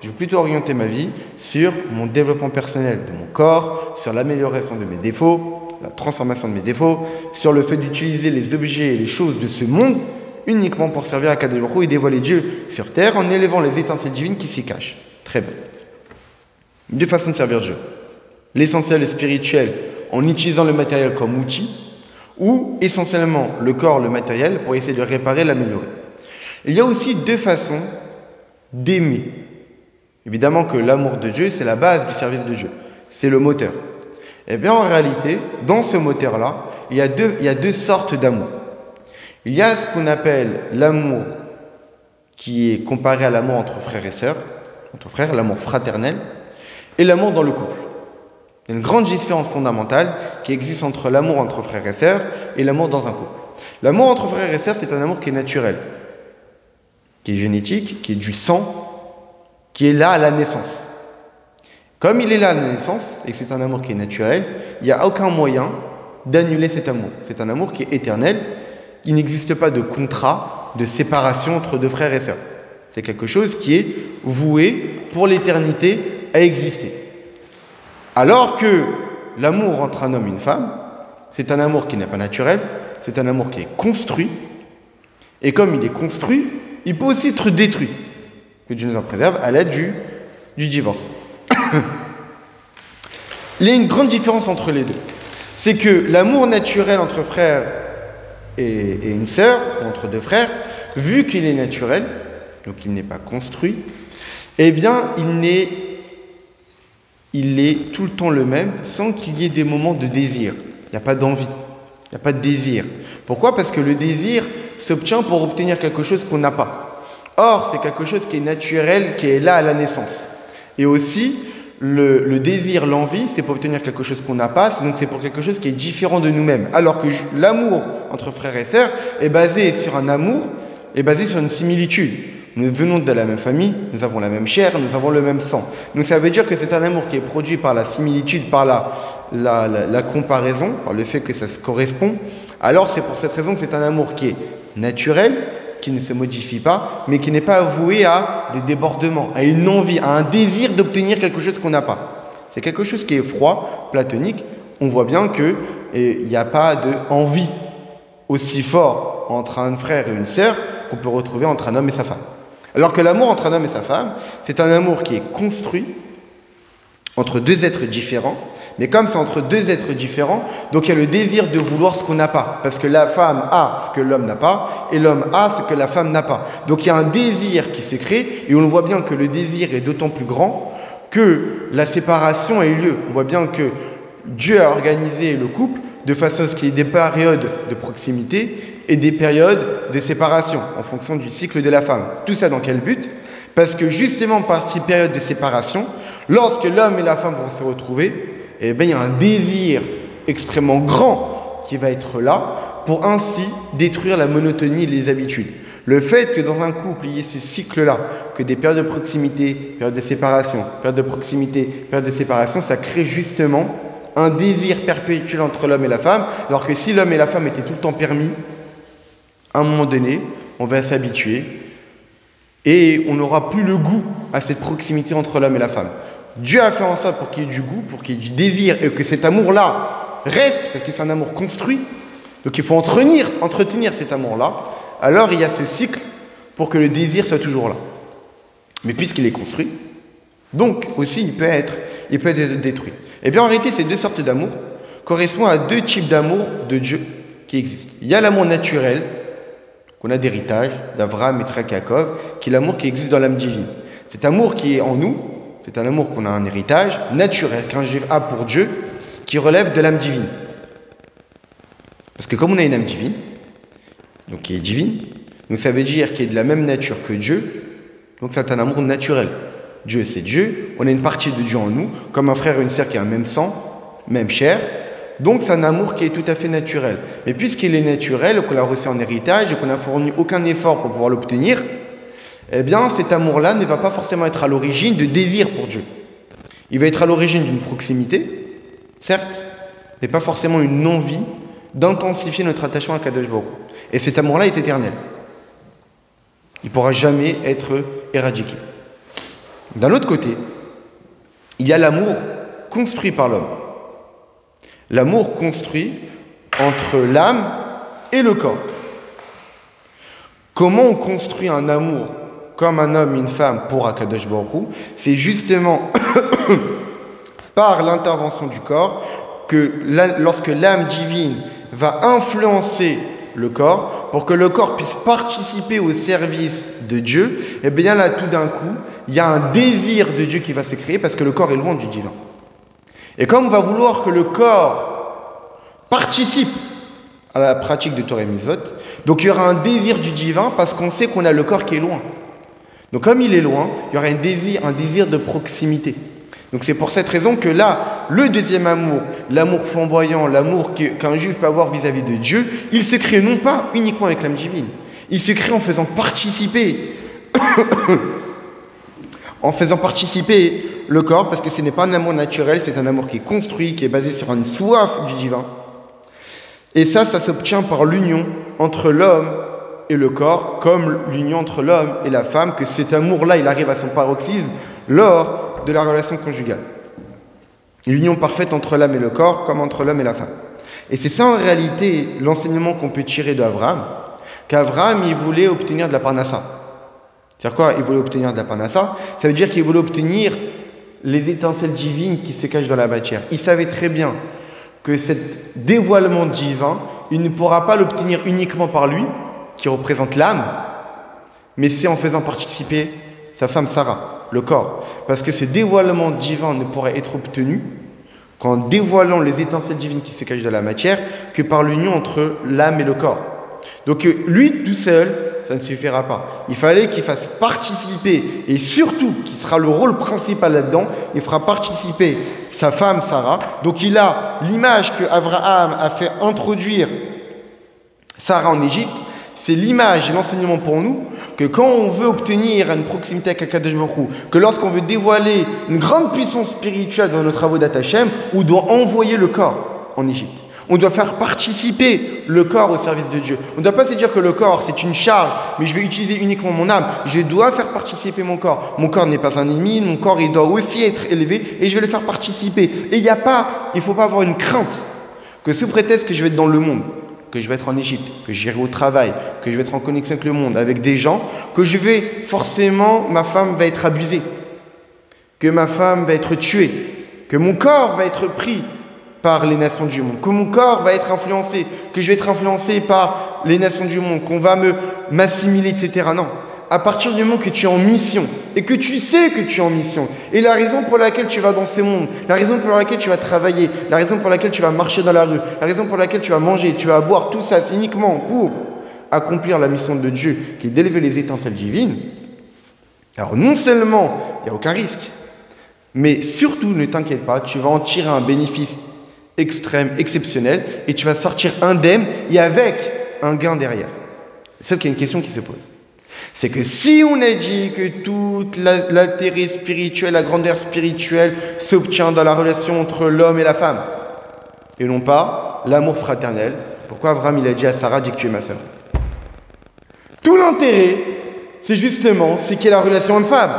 Speaker 1: Je vais plutôt orienter ma vie sur mon développement personnel de mon corps, sur l'amélioration de mes défauts, la transformation de mes défauts, sur le fait d'utiliser les objets et les choses de ce monde uniquement pour servir à Akadosh Baruch Hu et dévoiler Dieu sur terre en élevant les étincelles divines qui s'y cachent. Très bien. Deux façons de servir Dieu. L'essentiel spirituel en utilisant le matériel comme outil, ou essentiellement le corps, le matériel, pour essayer de réparer, l'améliorer. Il y a aussi deux façons d'aimer. Évidemment que l'amour de Dieu, c'est la base du service de Dieu. C'est le moteur. Eh bien, en réalité, dans ce moteur-là, il y a deux sortes d'amour. Il y a ce qu'on appelle l'amour qui est comparé à l'amour entre frères et sœurs, entre frères, l'amour fraternel, et l'amour dans le couple. Il y a une grande différence fondamentale qui existe entre l'amour entre frères et sœurs et l'amour dans un couple. L'amour entre frères et sœurs, c'est un amour qui est naturel, qui est génétique, qui est du sang, qui est là à la naissance. Comme il est là à la naissance, et que c'est un amour qui est naturel, il n'y a aucun moyen d'annuler cet amour. C'est un amour qui est éternel. Il n'existe pas de contrat, de séparation entre deux frères et sœurs. C'est quelque chose qui est voué pour l'éternité à exister. Alors que l'amour entre un homme et une femme, c'est un amour qui n'est pas naturel, c'est un amour qui est construit. Et comme il est construit, il peut aussi être détruit. Que Dieu nous en préserve à l'aide du divorce. Il y a une grande différence entre les deux. C'est que l'amour naturel entre frères et une sœur, entre deux frères, vu qu'il est naturel, donc il n'est pas construit, eh bien il est tout le temps le même sans qu'il y ait des moments de désir. Il n'y a pas d'envie, il n'y a pas de désir. Pourquoi? Parce que le désir s'obtient pour obtenir quelque chose qu'on n'a pas. Or, c'est quelque chose qui est naturel, qui est là à la naissance. Et aussi, le désir, l'envie, c'est pour obtenir quelque chose qu'on n'a pas, donc c'est pour quelque chose qui est différent de nous-mêmes. Alors que l'amour entre frères et sœurs est basé sur un amour, est basé sur une similitude. Nous venons de la même famille, nous avons la même chair, nous avons le même sang. Donc ça veut dire que c'est un amour qui est produit par la similitude, par la comparaison, par le fait que ça se correspond. Alors c'est pour cette raison que c'est un amour qui est naturel, qui ne se modifie pas, mais qui n'est pas voué à des débordements, à une envie, à un désir d'obtenir quelque chose qu'on n'a pas. C'est quelque chose qui est froid, platonique. On voit bien qu'il n'y a pas d'envie aussi fort entre un frère et une sœur qu'on peut retrouver entre un homme et sa femme. Alors que l'amour entre un homme et sa femme, c'est un amour qui est construit entre deux êtres différents. Mais comme c'est entre deux êtres différents, donc il y a le désir de vouloir ce qu'on n'a pas. Parce que la femme a ce que l'homme n'a pas, et l'homme a ce que la femme n'a pas. Donc il y a un désir qui se crée, et on voit bien que le désir est d'autant plus grand que la séparation a eu lieu. On voit bien que Dieu a organisé le couple de façon à ce qu'il y ait des périodes de proximité et des périodes de séparation, en fonction du cycle de la femme. Tout ça dans quel but? Parce que justement par ces périodes de séparation, lorsque l'homme et la femme vont se retrouver, eh bien, il y a un désir extrêmement grand qui va être là pour ainsi détruire la monotonie et les habitudes. Le fait que dans un couple, il y ait ce cycle-là, que des périodes de proximité, périodes de séparation, périodes de proximité, périodes de séparation, ça crée justement un désir perpétuel entre l'homme et la femme, alors que si l'homme et la femme étaient tout le temps permis, à un moment donné, on va s'habituer et on n'aura plus le goût à cette proximité entre l'homme et la femme. Dieu a fait en sorte pour qu'il y ait du goût, pour qu'il y ait du désir et que cet amour-là reste, parce que c'est un amour construit. Donc il faut entretenir cet amour-là. Alors il y a ce cycle pour que le désir soit toujours là. Mais puisqu'il est construit, donc aussi il peut être détruit. Et bien en réalité, ces deux sortes d'amour correspondent à deux types d'amour de Dieu qui existent. Il y a l'amour naturel, qu'on a d'héritage, d'Avraham, Yitzhak, Yaakov, qui est l'amour qui existe dans l'âme divine. Cet amour qui est en nous, c'est un amour qu'on a un héritage naturel qu'un juif a pour Dieu, qui relève de l'âme divine. Parce que comme on a une âme divine, donc qui est divine, donc ça veut dire qu'il est de la même nature que Dieu, donc c'est un amour naturel. Dieu, c'est Dieu, on a une partie de Dieu en nous, comme un frère et une sœur qui a un même sang, même chair, donc c'est un amour qui est tout à fait naturel. Mais puisqu'il est naturel, qu'on l'a reçu en héritage et qu'on n'a fourni aucun effort pour pouvoir l'obtenir, eh bien cet amour-là ne va pas forcément être à l'origine de désir pour Dieu. Il va être à l'origine d'une proximité, certes, mais pas forcément une envie d'intensifier notre attachement à Kadosh Baruch Hu. Et cet amour-là est éternel. Il ne pourra jamais être éradiqué. D'un autre côté, il y a l'amour construit par l'homme. L'amour construit entre l'âme et le corps. Comment on construit un amour comme un homme et une femme pour Akadosh Baruch Hu? C'est justement par l'intervention du corps que lorsque l'âme divine va influencer le corps pour que le corps puisse participer au service de Dieu, et bien là tout d'un coup, il y a un désir de Dieu qui va se créer parce que le corps est loin du divin. Et comme on va vouloir que le corps participe à la pratique de Torah et Mitzvot, donc il y aura un désir du divin parce qu'on sait qu'on a le corps qui est loin. Donc comme il est loin, il y aura un désir de proximité. Donc c'est pour cette raison que là, le deuxième amour, l'amour flamboyant, l'amour qu'un juif peut avoir vis-à-vis de Dieu, il se crée non pas uniquement avec l'âme divine, il se crée en faisant participer le corps, parce que ce n'est pas un amour naturel, c'est un amour qui est construit, qui est basé sur une soif du divin. Et ça s'obtient par l'union entre l'homme et le corps, comme l'union entre l'homme et la femme, que cet amour-là, il arrive à son paroxysme lors de la relation conjugale. L'union parfaite entre l'âme et le corps, comme entre l'homme et la femme. Et c'est ça en réalité l'enseignement qu'on peut tirer d'Abraham, qu'Abraham, il voulait obtenir de la parnassa. C'est-à-dire quoi? Il voulait obtenir de la parnassa. Ça veut dire qu'il voulait obtenir les étincelles divines qui se cachent dans la matière. Il savait très bien que cet dévoilement divin, il ne pourra pas l'obtenir uniquement par lui, qui représente l'âme, mais c'est en faisant participer sa femme Sarah, le corps. Parce que ce dévoilement divin ne pourrait être obtenu qu'en dévoilant les étincelles divines qui se cachent dans la matière, que par l'union entre l'âme et le corps. Donc lui, tout seul, ça ne suffira pas. Il fallait qu'il fasse participer, et surtout, qui sera le rôle principal là-dedans, il fera participer sa femme Sarah. Donc il a l'image que Abraham a fait introduire Sarah en Égypte, c'est l'image et l'enseignement pour nous que quand on veut obtenir une proximité avec Akadosh Baruch Hu, que lorsqu'on veut dévoiler une grande puissance spirituelle dans nos travaux d'Atachem, on doit envoyer le corps en Égypte. On doit faire participer le corps au service de Dieu. On ne doit pas se dire que le corps c'est une charge, mais je vais utiliser uniquement mon âme. Je dois faire participer mon corps. Mon corps n'est pas un ennemi, mon corps il doit aussi être élevé et je vais le faire participer. Et il ne faut pas avoir une crainte que sous prétexte que je vais être dans le monde, que je vais être en Égypte, que j'irai au travail, que je vais être en connexion avec le monde, avec des gens, que je vais forcément, ma femme va être abusée, que ma femme va être tuée, que mon corps va être pris par les nations du monde, que mon corps va être influencé, que je vais être influencé par les nations du monde, qu'on va m'assimiler, etc. Non. À partir du moment que tu es en mission et que tu sais que tu es en mission et la raison pour laquelle tu vas dans ce monde, la raison pour laquelle tu vas travailler, la raison pour laquelle tu vas marcher dans la rue, la raison pour laquelle tu vas manger, tu vas boire, tout ça, c'est uniquement pour accomplir la mission de Dieu qui est d'élever les étincelles divines. Alors non seulement il n'y a aucun risque, mais surtout ne t'inquiète pas, tu vas en tirer un bénéfice extrême, exceptionnel et tu vas sortir indemne et avec un gain derrière. C'est ça qu'il y a une question qui se pose. C'est que si on a dit que tout l'intérêt spirituel, la grandeur spirituelle s'obtient dans la relation entre l'homme et la femme, et non pas l'amour fraternel, pourquoi Abraham il a dit à Sarah, dis que tu es ma sœur? Tout l'intérêt, c'est justement ce qu'est la relation homme-femme.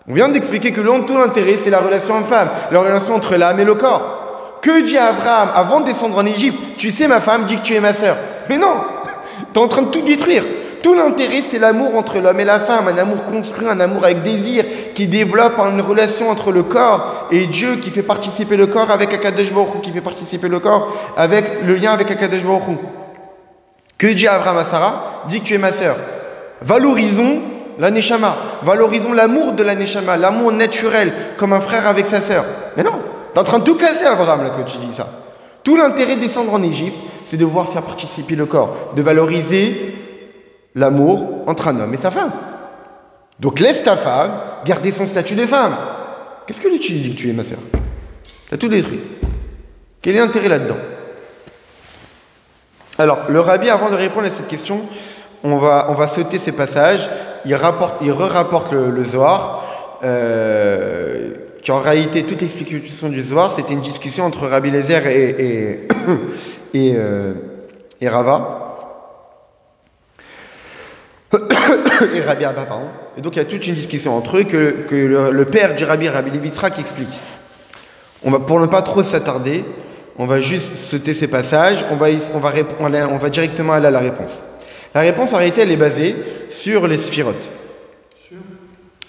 Speaker 1: On vient d'expliquer que tout l'intérêt, c'est la relation homme-femme, la relation entre l'âme et le corps. Que dit Abraham avant de descendre en Égypte? Tu sais ma femme, dis que tu es ma sœur. Mais non, tu es en train de tout détruire. Tout l'intérêt, c'est l'amour entre l'homme et la femme, un amour construit, un amour avec désir, qui développe une relation entre le corps et Dieu, qui fait participer le corps avec Akadosh Baruch Hu, qui fait participer le corps avec le lien avec Akadosh Baruch Hu. Que dit Abraham à Sarah? Dis que tu es ma sœur. Valorisons la Neshama, valorisons l'amour de la Neshama, l'amour naturel, comme un frère avec sa sœur. Mais non, tu es en train de tout casser, Abraham, là, quand tu dis ça. Tout l'intérêt de descendre en Égypte, c'est de voir faire participer le corps, de valoriser l'amour entre un homme et sa femme. Donc laisse ta femme garder son statut de femme. Qu'est-ce que tu dis que tu es ma sœur? Tu as tout détruit. Quel est l'intérêt là-dedans? Alors, le rabbi, avant de répondre à cette question, on va sauter ces passages. Il re-rapporte le Zohar, qui en réalité, toute l'explication du Zohar, c'était une discussion entre Rabbi Eliezer et Rava. Et Rabbi Abba, pardon. Et donc il y a toute une discussion entre eux que le père du Rabbi Levi Yitzhak explique. Pour ne pas trop s'attarder, on va juste sauter ces passages, on va directement aller à la réponse. La réponse en réalité elle est basée sur les sphirotes.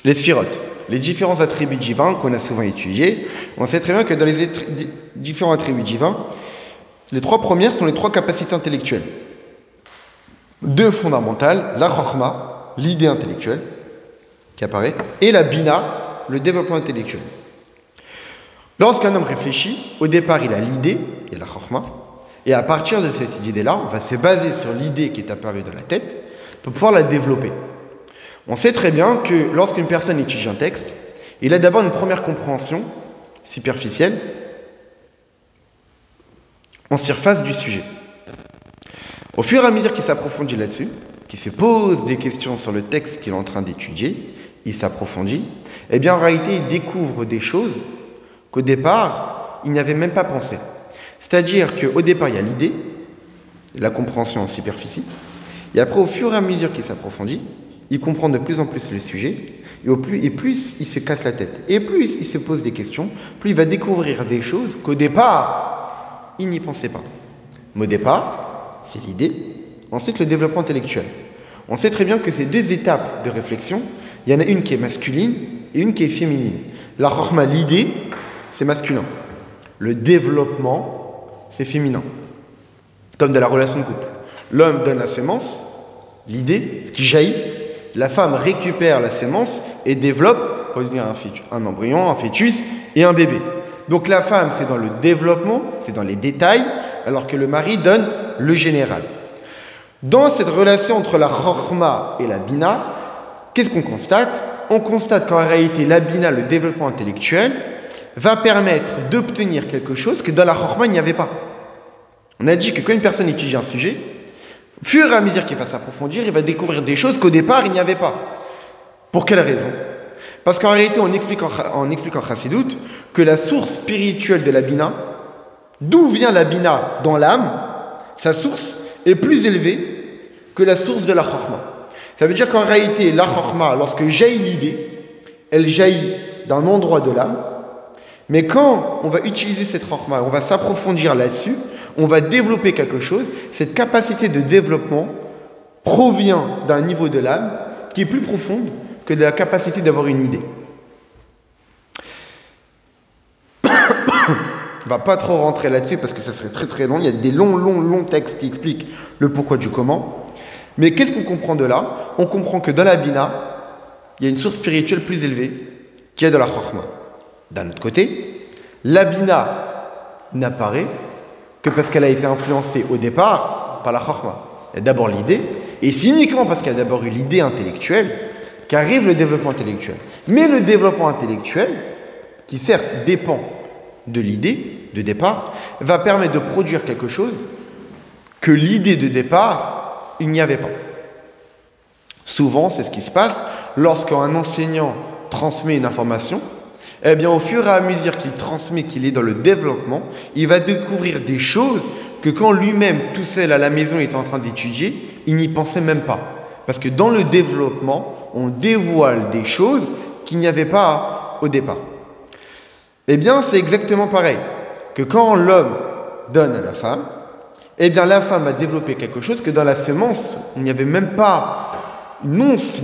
Speaker 1: Les sphirotes, les différents attributs divins qu'on a souvent étudiés. On sait très bien que dans les différents attributs divins, les trois premières sont les trois capacités intellectuelles. Deux fondamentales, la chokhma, l'idée intellectuelle qui apparaît, et la bina, le développement intellectuel. Lorsqu'un homme réfléchit, au départ il a l'idée, il y a la chokhma, et à partir de cette idée-là, on va se baser sur l'idée qui est apparue dans la tête pour pouvoir la développer. On sait très bien que lorsqu'une personne étudie un texte, il a d'abord une première compréhension superficielle en surface du sujet. Au fur et à mesure qu'il s'approfondit là-dessus, qu'il se pose des questions sur le texte qu'il est en train d'étudier, il s'approfondit, eh bien en réalité il découvre des choses qu'au départ il n'y avait même pas pensé. C'est-à-dire qu'au départ il y a l'idée, la compréhension en superficie, et après au fur et à mesure qu'il s'approfondit, il comprend de plus en plus le sujet, et plus il se casse la tête, et plus il se pose des questions, plus il va découvrir des choses qu'au départ il n'y pensait pas. Mais au départ, c'est l'idée. Ensuite, le développement intellectuel. On sait très bien que ces deux étapes de réflexion, il y en a une qui est masculine et une qui est féminine. La chokhma, l'idée, c'est masculin. Le développement, c'est féminin. Comme de la relation de couple. L'homme donne la sémence, l'idée, ce qui jaillit. La femme récupère la sémence et développe pour devenir un embryon, un fœtus et un bébé. Donc la femme, c'est dans le développement, c'est dans les détails, alors que le mari donne le général. Dans cette relation entre la chokhma et la bina, qu'est-ce qu'on constate? On constate qu'en réalité, la bina, le développement intellectuel, va permettre d'obtenir quelque chose que dans la chokhma, il n'y avait pas. On a dit que quand une personne étudie un sujet, au fur et à mesure qu'il va s'approfondir, il va découvrir des choses qu'au départ, il n'y avait pas. Pour quelle raison? Parce qu'en réalité, on explique en Chassidut que la source spirituelle de la bina, d'où vient la bina dans l'âme, sa source est plus élevée que la source de la chokhma. Ça veut dire qu'en réalité, la chokhma, lorsque jaillit l'idée, elle jaillit d'un endroit de l'âme, mais quand on va utiliser cette chokhma, on va s'approfondir là-dessus, on va développer quelque chose, cette capacité de développement provient d'un niveau de l'âme qui est plus profonde que de la capacité d'avoir une idée. On ne va pas trop rentrer là-dessus parce que ça serait très très long. Il y a des longs textes qui expliquent le pourquoi du comment. Mais qu'est-ce qu'on comprend de là? On comprend que dans la bina, il y a une source spirituelle plus élevée qui est de la chokhma. D'un autre côté, la bina n'apparaît que parce qu'elle a été influencée au départ par la chokhma. Il y a d'abord l'idée, et c'est uniquement parce qu'il y a d'abord eu l'idée intellectuelle qu'arrive le développement intellectuel. Mais le développement intellectuel, qui certes dépend de l'idée de départ, va permettre de produire quelque chose que l'idée de départ, il n'y avait pas. Souvent, c'est ce qui se passe lorsqu'un enseignant transmet une information. Eh bien, au fur et à mesure qu'il transmet, qu'il est dans le développement, il va découvrir des choses que quand lui-même, tout seul à la maison, est en train d'étudier, il n'y pensait même pas. Parce que dans le développement, on dévoile des choses qu'il n'y avait pas au départ. Eh bien, c'est exactement pareil. Que quand l'homme donne à la femme, eh bien, la femme a développé quelque chose que dans la semence, il n'y avait même pas une once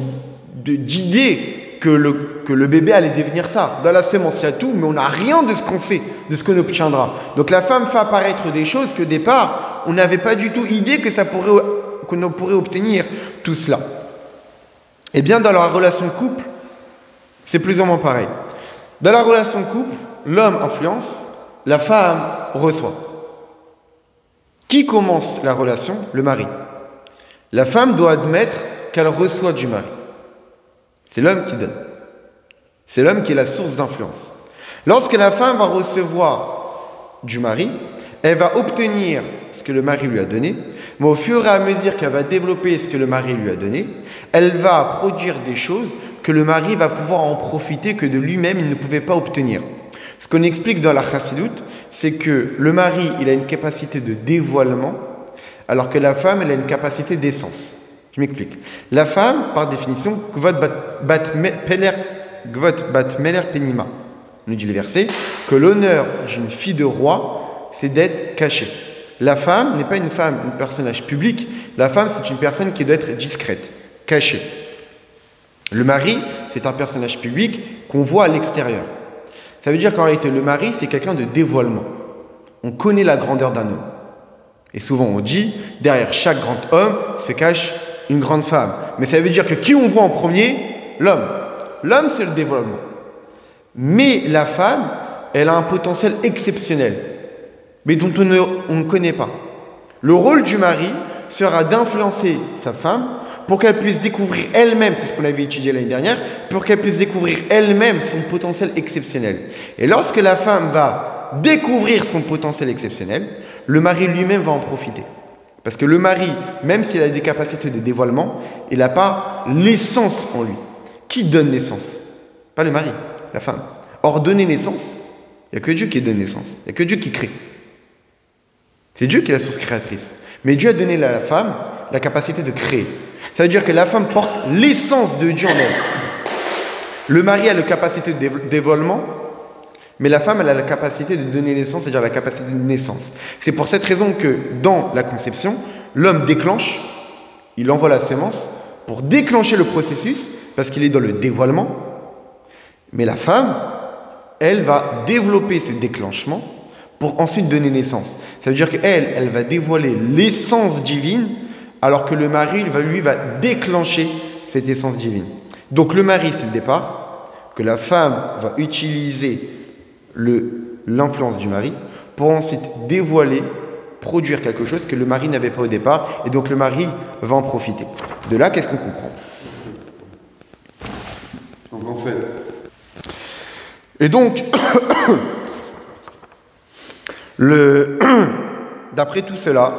Speaker 1: d'idée que le bébé allait devenir ça. Dans la semence, il y a tout, mais on n'a rien de ce qu'on fait, de ce qu'on obtiendra. Donc la femme fait apparaître des choses qu'au départ, on n'avait pas du tout idée qu'on pourrait obtenir tout cela. Eh bien, dans la relation de couple, c'est plus ou moins pareil. Dans la relation de couple, l'homme influence, la femme reçoit. Qui commence la relation? Le mari. La femme doit admettre qu'elle reçoit du mari. C'est l'homme qui donne. C'est l'homme qui est la source d'influence. Lorsque la femme va recevoir du mari, elle va obtenir ce que le mari lui a donné, mais au fur et à mesure qu'elle va développer ce que le mari lui a donné, elle va produire des choses que le mari va pouvoir en profiter, que de lui-même il ne pouvait pas obtenir. Ce qu'on explique dans la Chassidut, c'est que le mari, il a une capacité de dévoilement, alors que la femme, elle a une capacité d'essence. Je m'explique. La femme, par définition, gvot bat meler penima, nous dit le verset, que l'honneur d'une fille de roi, c'est d'être cachée. La femme n'est pas une femme, un personnage public. La femme, c'est une personne qui doit être discrète, cachée. Le mari, c'est un personnage public qu'on voit à l'extérieur. Ça veut dire qu'en réalité, le mari, c'est quelqu'un de dévoilement. On connaît la grandeur d'un homme. Et souvent, on dit, derrière chaque grand homme se cache une grande femme. Mais ça veut dire que qui on voit en premier? L'homme. L'homme, c'est le dévoilement. Mais la femme, elle a un potentiel exceptionnel, mais dont on ne connaît pas. Le rôle du mari sera d'influencer sa femme pour qu'elle puisse découvrir elle-même, c'est ce qu'on avait étudié l'année dernière, pour qu'elle puisse découvrir elle-même son potentiel exceptionnel. Et lorsque la femme va découvrir son potentiel exceptionnel, le mari lui-même va en profiter. Parce que le mari, même s'il a des capacités de dévoilement, il n'a pas l'essence en lui. Qui donne naissance? Pas le mari, la femme. Or, donner naissance, il n'y a que Dieu qui donne naissance. Il n'y a que Dieu qui crée. C'est Dieu qui est la source créatrice. Mais Dieu a donné à la femme la capacité de créer. Ça veut dire que la femme porte l'essence de Dieu en elle. Le mari a la capacité de dévoilement, mais la femme elle a la capacité de donner naissance, c'est-à-dire la capacité de naissance. C'est pour cette raison que dans la conception, l'homme déclenche, il envoie la sémence, pour déclencher le processus, parce qu'il est dans le dévoilement. Mais la femme, elle va développer ce déclenchement pour ensuite donner naissance. Ça veut dire qu'elle, elle va dévoiler l'essence divine, alors que le mari, lui, va déclencher cette essence divine. Donc le mari, c'est le départ, que la femme va utiliser l'influence du mari pour ensuite dévoiler, produire quelque chose que le mari n'avait pas au départ, et donc le mari va en profiter. De là, qu'est-ce qu'on comprend?
Speaker 2: Donc en fait,
Speaker 1: et donc, d'après tout cela,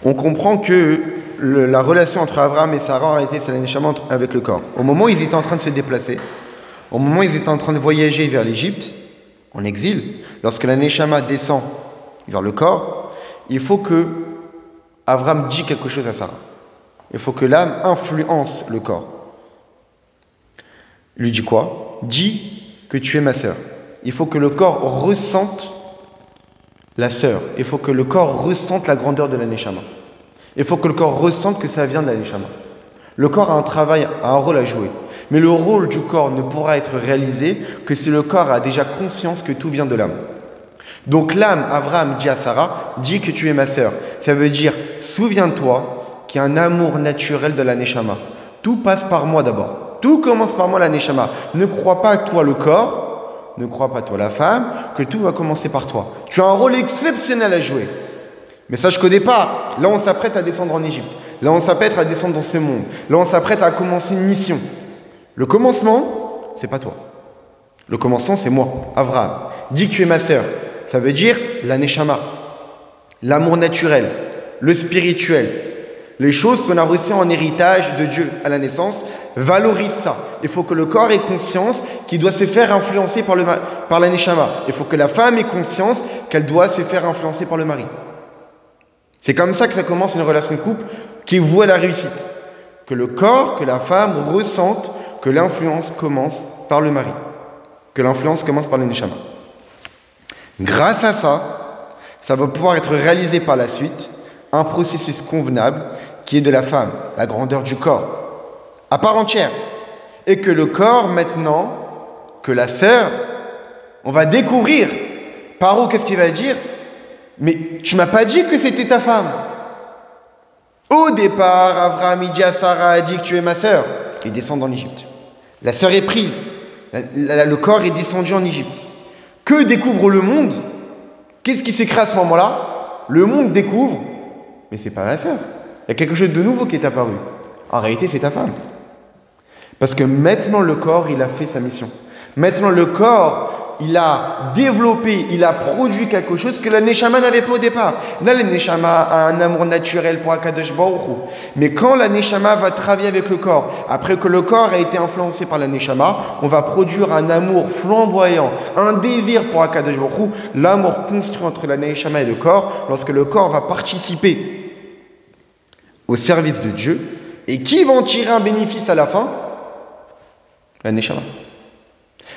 Speaker 1: on comprend que la relation entre Abraham et Sarah a été c'est la neshama avec le corps. Au moment où ils étaient en train de se déplacer, au moment où ils étaient en train de voyager vers l'Égypte, en exil, lorsque la neshama descend vers le corps, il faut que Abraham dise quelque chose à Sarah. Il faut que l'âme influence le corps. Il lui dit quoi? Dis que tu es ma sœur. Il faut que le corps ressente la sœur. Il faut que le corps ressente la grandeur de la neshama. Il faut que le corps ressente que ça vient de la neshama. Le corps a un travail, a un rôle à jouer. Mais le rôle du corps ne pourra être réalisé que si le corps a déjà conscience que tout vient de l'âme. Donc l'âme, Abraham dit à Sarah, dis que tu es ma sœur. Ça veut dire, souviens-toi qu'il y a un amour naturel de la neshama. Tout passe par moi d'abord. Tout commence par moi la neshama. Ne crois pas toi le corps, ne crois pas toi la femme, que tout va commencer par toi. Tu as un rôle exceptionnel à jouer. Mais sache qu'au départ, là on s'apprête à descendre en Égypte. Là on s'apprête à descendre dans ce monde. Là on s'apprête à commencer une mission. Le commencement, c'est pas toi. Le commencement, c'est moi, Abraham. Dis que tu es ma sœur. Ça veut dire la neshama, l'amour naturel, le spirituel. Les choses qu'on a reçues en héritage de Dieu à la naissance, valorise ça. Il faut que le corps ait conscience qu'il doit se faire influencer par la neshama. Il faut que la femme ait conscience qu'elle doit se faire influencer par le mari. C'est comme ça que ça commence une relation de couple qui voit la réussite. Que le corps, que la femme ressentent que l'influence commence par le mari. Que l'influence commence par le neshama. Grâce à ça, ça va pouvoir être réalisé par la suite, un processus convenable qui est de la femme, la grandeur du corps, à part entière. Et que le corps, maintenant, que la sœur, on va découvrir. Paro, qu'est-ce qu'il va dire? Mais tu m'as pas dit que c'était ta femme. Au départ, Abraham dit à Sarah, a dit que tu es ma sœur. Il descend en Égypte. La sœur est prise. Le corps est descendu en Égypte. Que découvre le monde? Qu'est-ce qui se crée à ce moment-là? Le monde découvre, mais c'est pas la sœur. Il y a quelque chose de nouveau qui est apparu. En réalité, c'est ta femme. Parce que maintenant, le corps, il a fait sa mission. Maintenant, le corps, il a développé, il a produit quelque chose que la neshama n'avait pas au départ. Là, la neshama a un amour naturel pour Akadosh Baruch Hu. Mais quand la neshama va travailler avec le corps, après que le corps a été influencé par la neshama, on va produire un amour flamboyant, un désir pour Akadosh Baruch Hu, l'amour construit entre la neshama et le corps, lorsque le corps va participer au service de Dieu. Et qui va en tirer un bénéfice à la fin? La neshama.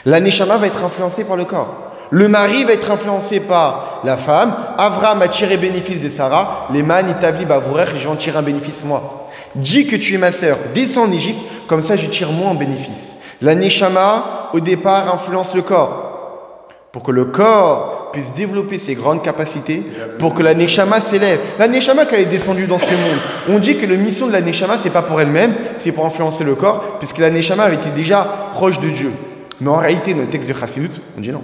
Speaker 1: La neshama va être influencée par le corps. Le mari va être influencé par la femme. Avraham a tiré bénéfice de Sarah. Les man, itavli, bavourer, je vais en tirer un bénéfice moi. Dis que tu es ma sœur, descends en Égypte, comme ça je tire moi un bénéfice. La neshama, au départ, influence le corps. Pour que le corps puisse développer ses grandes capacités, pour que la neshama s'élève. La neshama, quand elle est descendue dans ce monde, on dit que la mission de la neshama, c'est pas pour elle-même, c'est pour influencer le corps, puisque la neshama avait été déjà proche de Dieu. Mais en réalité, dans le texte de Chassidut, on dit non.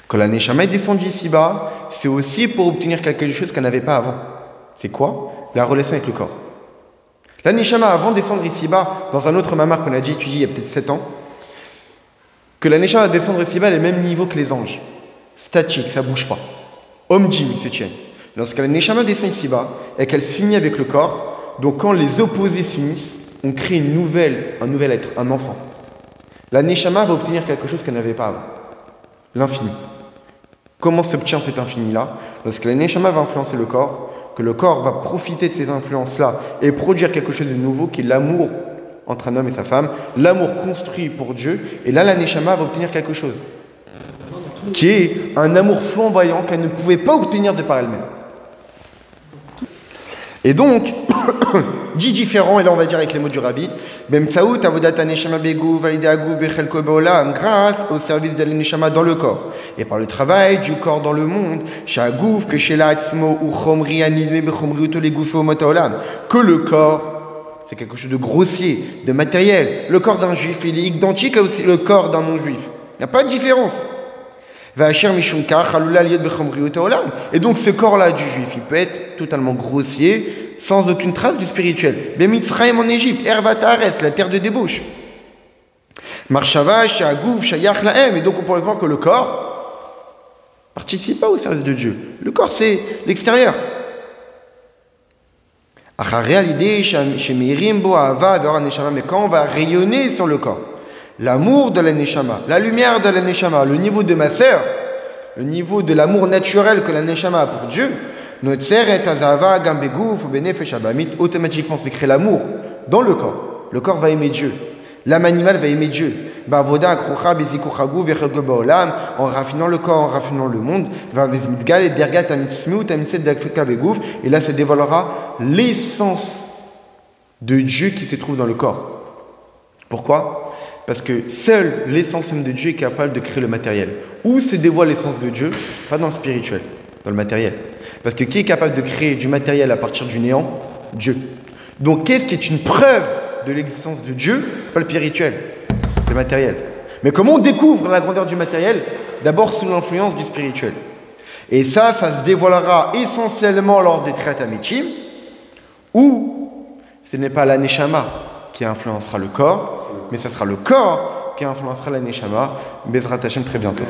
Speaker 1: Quand la neshama est descendue ici-bas, c'est aussi pour obtenir quelque chose qu'elle n'avait pas avant. C'est quoi? La relation avec le corps. La neshama, avant de descendre ici-bas, dans un autre mamar qu'on a dit étudié il y a peut-être 7 ans, que la neshama va descendre ici-bas à le même niveau que les anges. Statique, ça ne bouge pas. Om-jim, ils se tiennent. Lorsque la neshama descend ici-bas et qu'elle s'unit avec le corps, donc quand les opposés s'unissent, on crée un nouvel être, un enfant. La neshama va obtenir quelque chose qu'elle n'avait pas avant. L'infini. Comment s'obtient cet infini-là? Lorsque la neshama va influencer le corps, que le corps va profiter de ces influences-là et produire quelque chose de nouveau qui est l'amour entre un homme et sa femme, l'amour construit pour Dieu, et là la neshama va obtenir quelque chose qui est un amour flamboyant qu'elle ne pouvait pas obtenir de par elle-même. Et donc, 10 différents, et là on va dire avec les mots du rabbi. Grâce au service de l'Neshama dans le corps, et par le travail du corps dans le monde, que le corps, c'est quelque chose de grossier, de matériel. Le corps d'un juif, il est identique à aussi le corps d'un non-juif. Il n'y a pas de différence. Et donc ce corps-là du juif, il peut être totalement grossier, sans aucune trace du spirituel. Bemitzraïm en Égypte, Ervatares, la terre de débauche. Marshava, Shagouf, Shayach Lahem. Et donc on pourrait croire que le corps participe pas au service de Dieu. Le corps, c'est l'extérieur. Mais quand on va rayonner sur le corps, l'amour de la Neshama, la lumière de la Neshama, le niveau de ma sœur, le niveau de l'amour naturel que la Neshama a pour Dieu, automatiquement c'est créer l'amour dans le corps. Le corps va aimer Dieu. L'âme animale va aimer Dieu. En raffinant le corps, en raffinant le monde, et là se dévoilera l'essence de Dieu qui se trouve dans le corps. Pourquoi ? Parce que seule l'essence même de Dieu est capable de créer le matériel. Où se dévoile l'essence de Dieu ? Pas dans le spirituel, dans le matériel. Parce que qui est capable de créer du matériel à partir du néant ? Dieu. Donc qu'est-ce qui est une preuve de l'existence de Dieu ? Pas le spirituel, c'est le matériel. Mais comment on découvre la grandeur du matériel ? D'abord sous l'influence du spirituel. Et ça se dévoilera essentiellement lors des Triat Amitim, où ce n'est pas la Neshama qui influencera le corps, mais ce sera le corps qui influencera la Neshama. Bezrat Hashem très bientôt.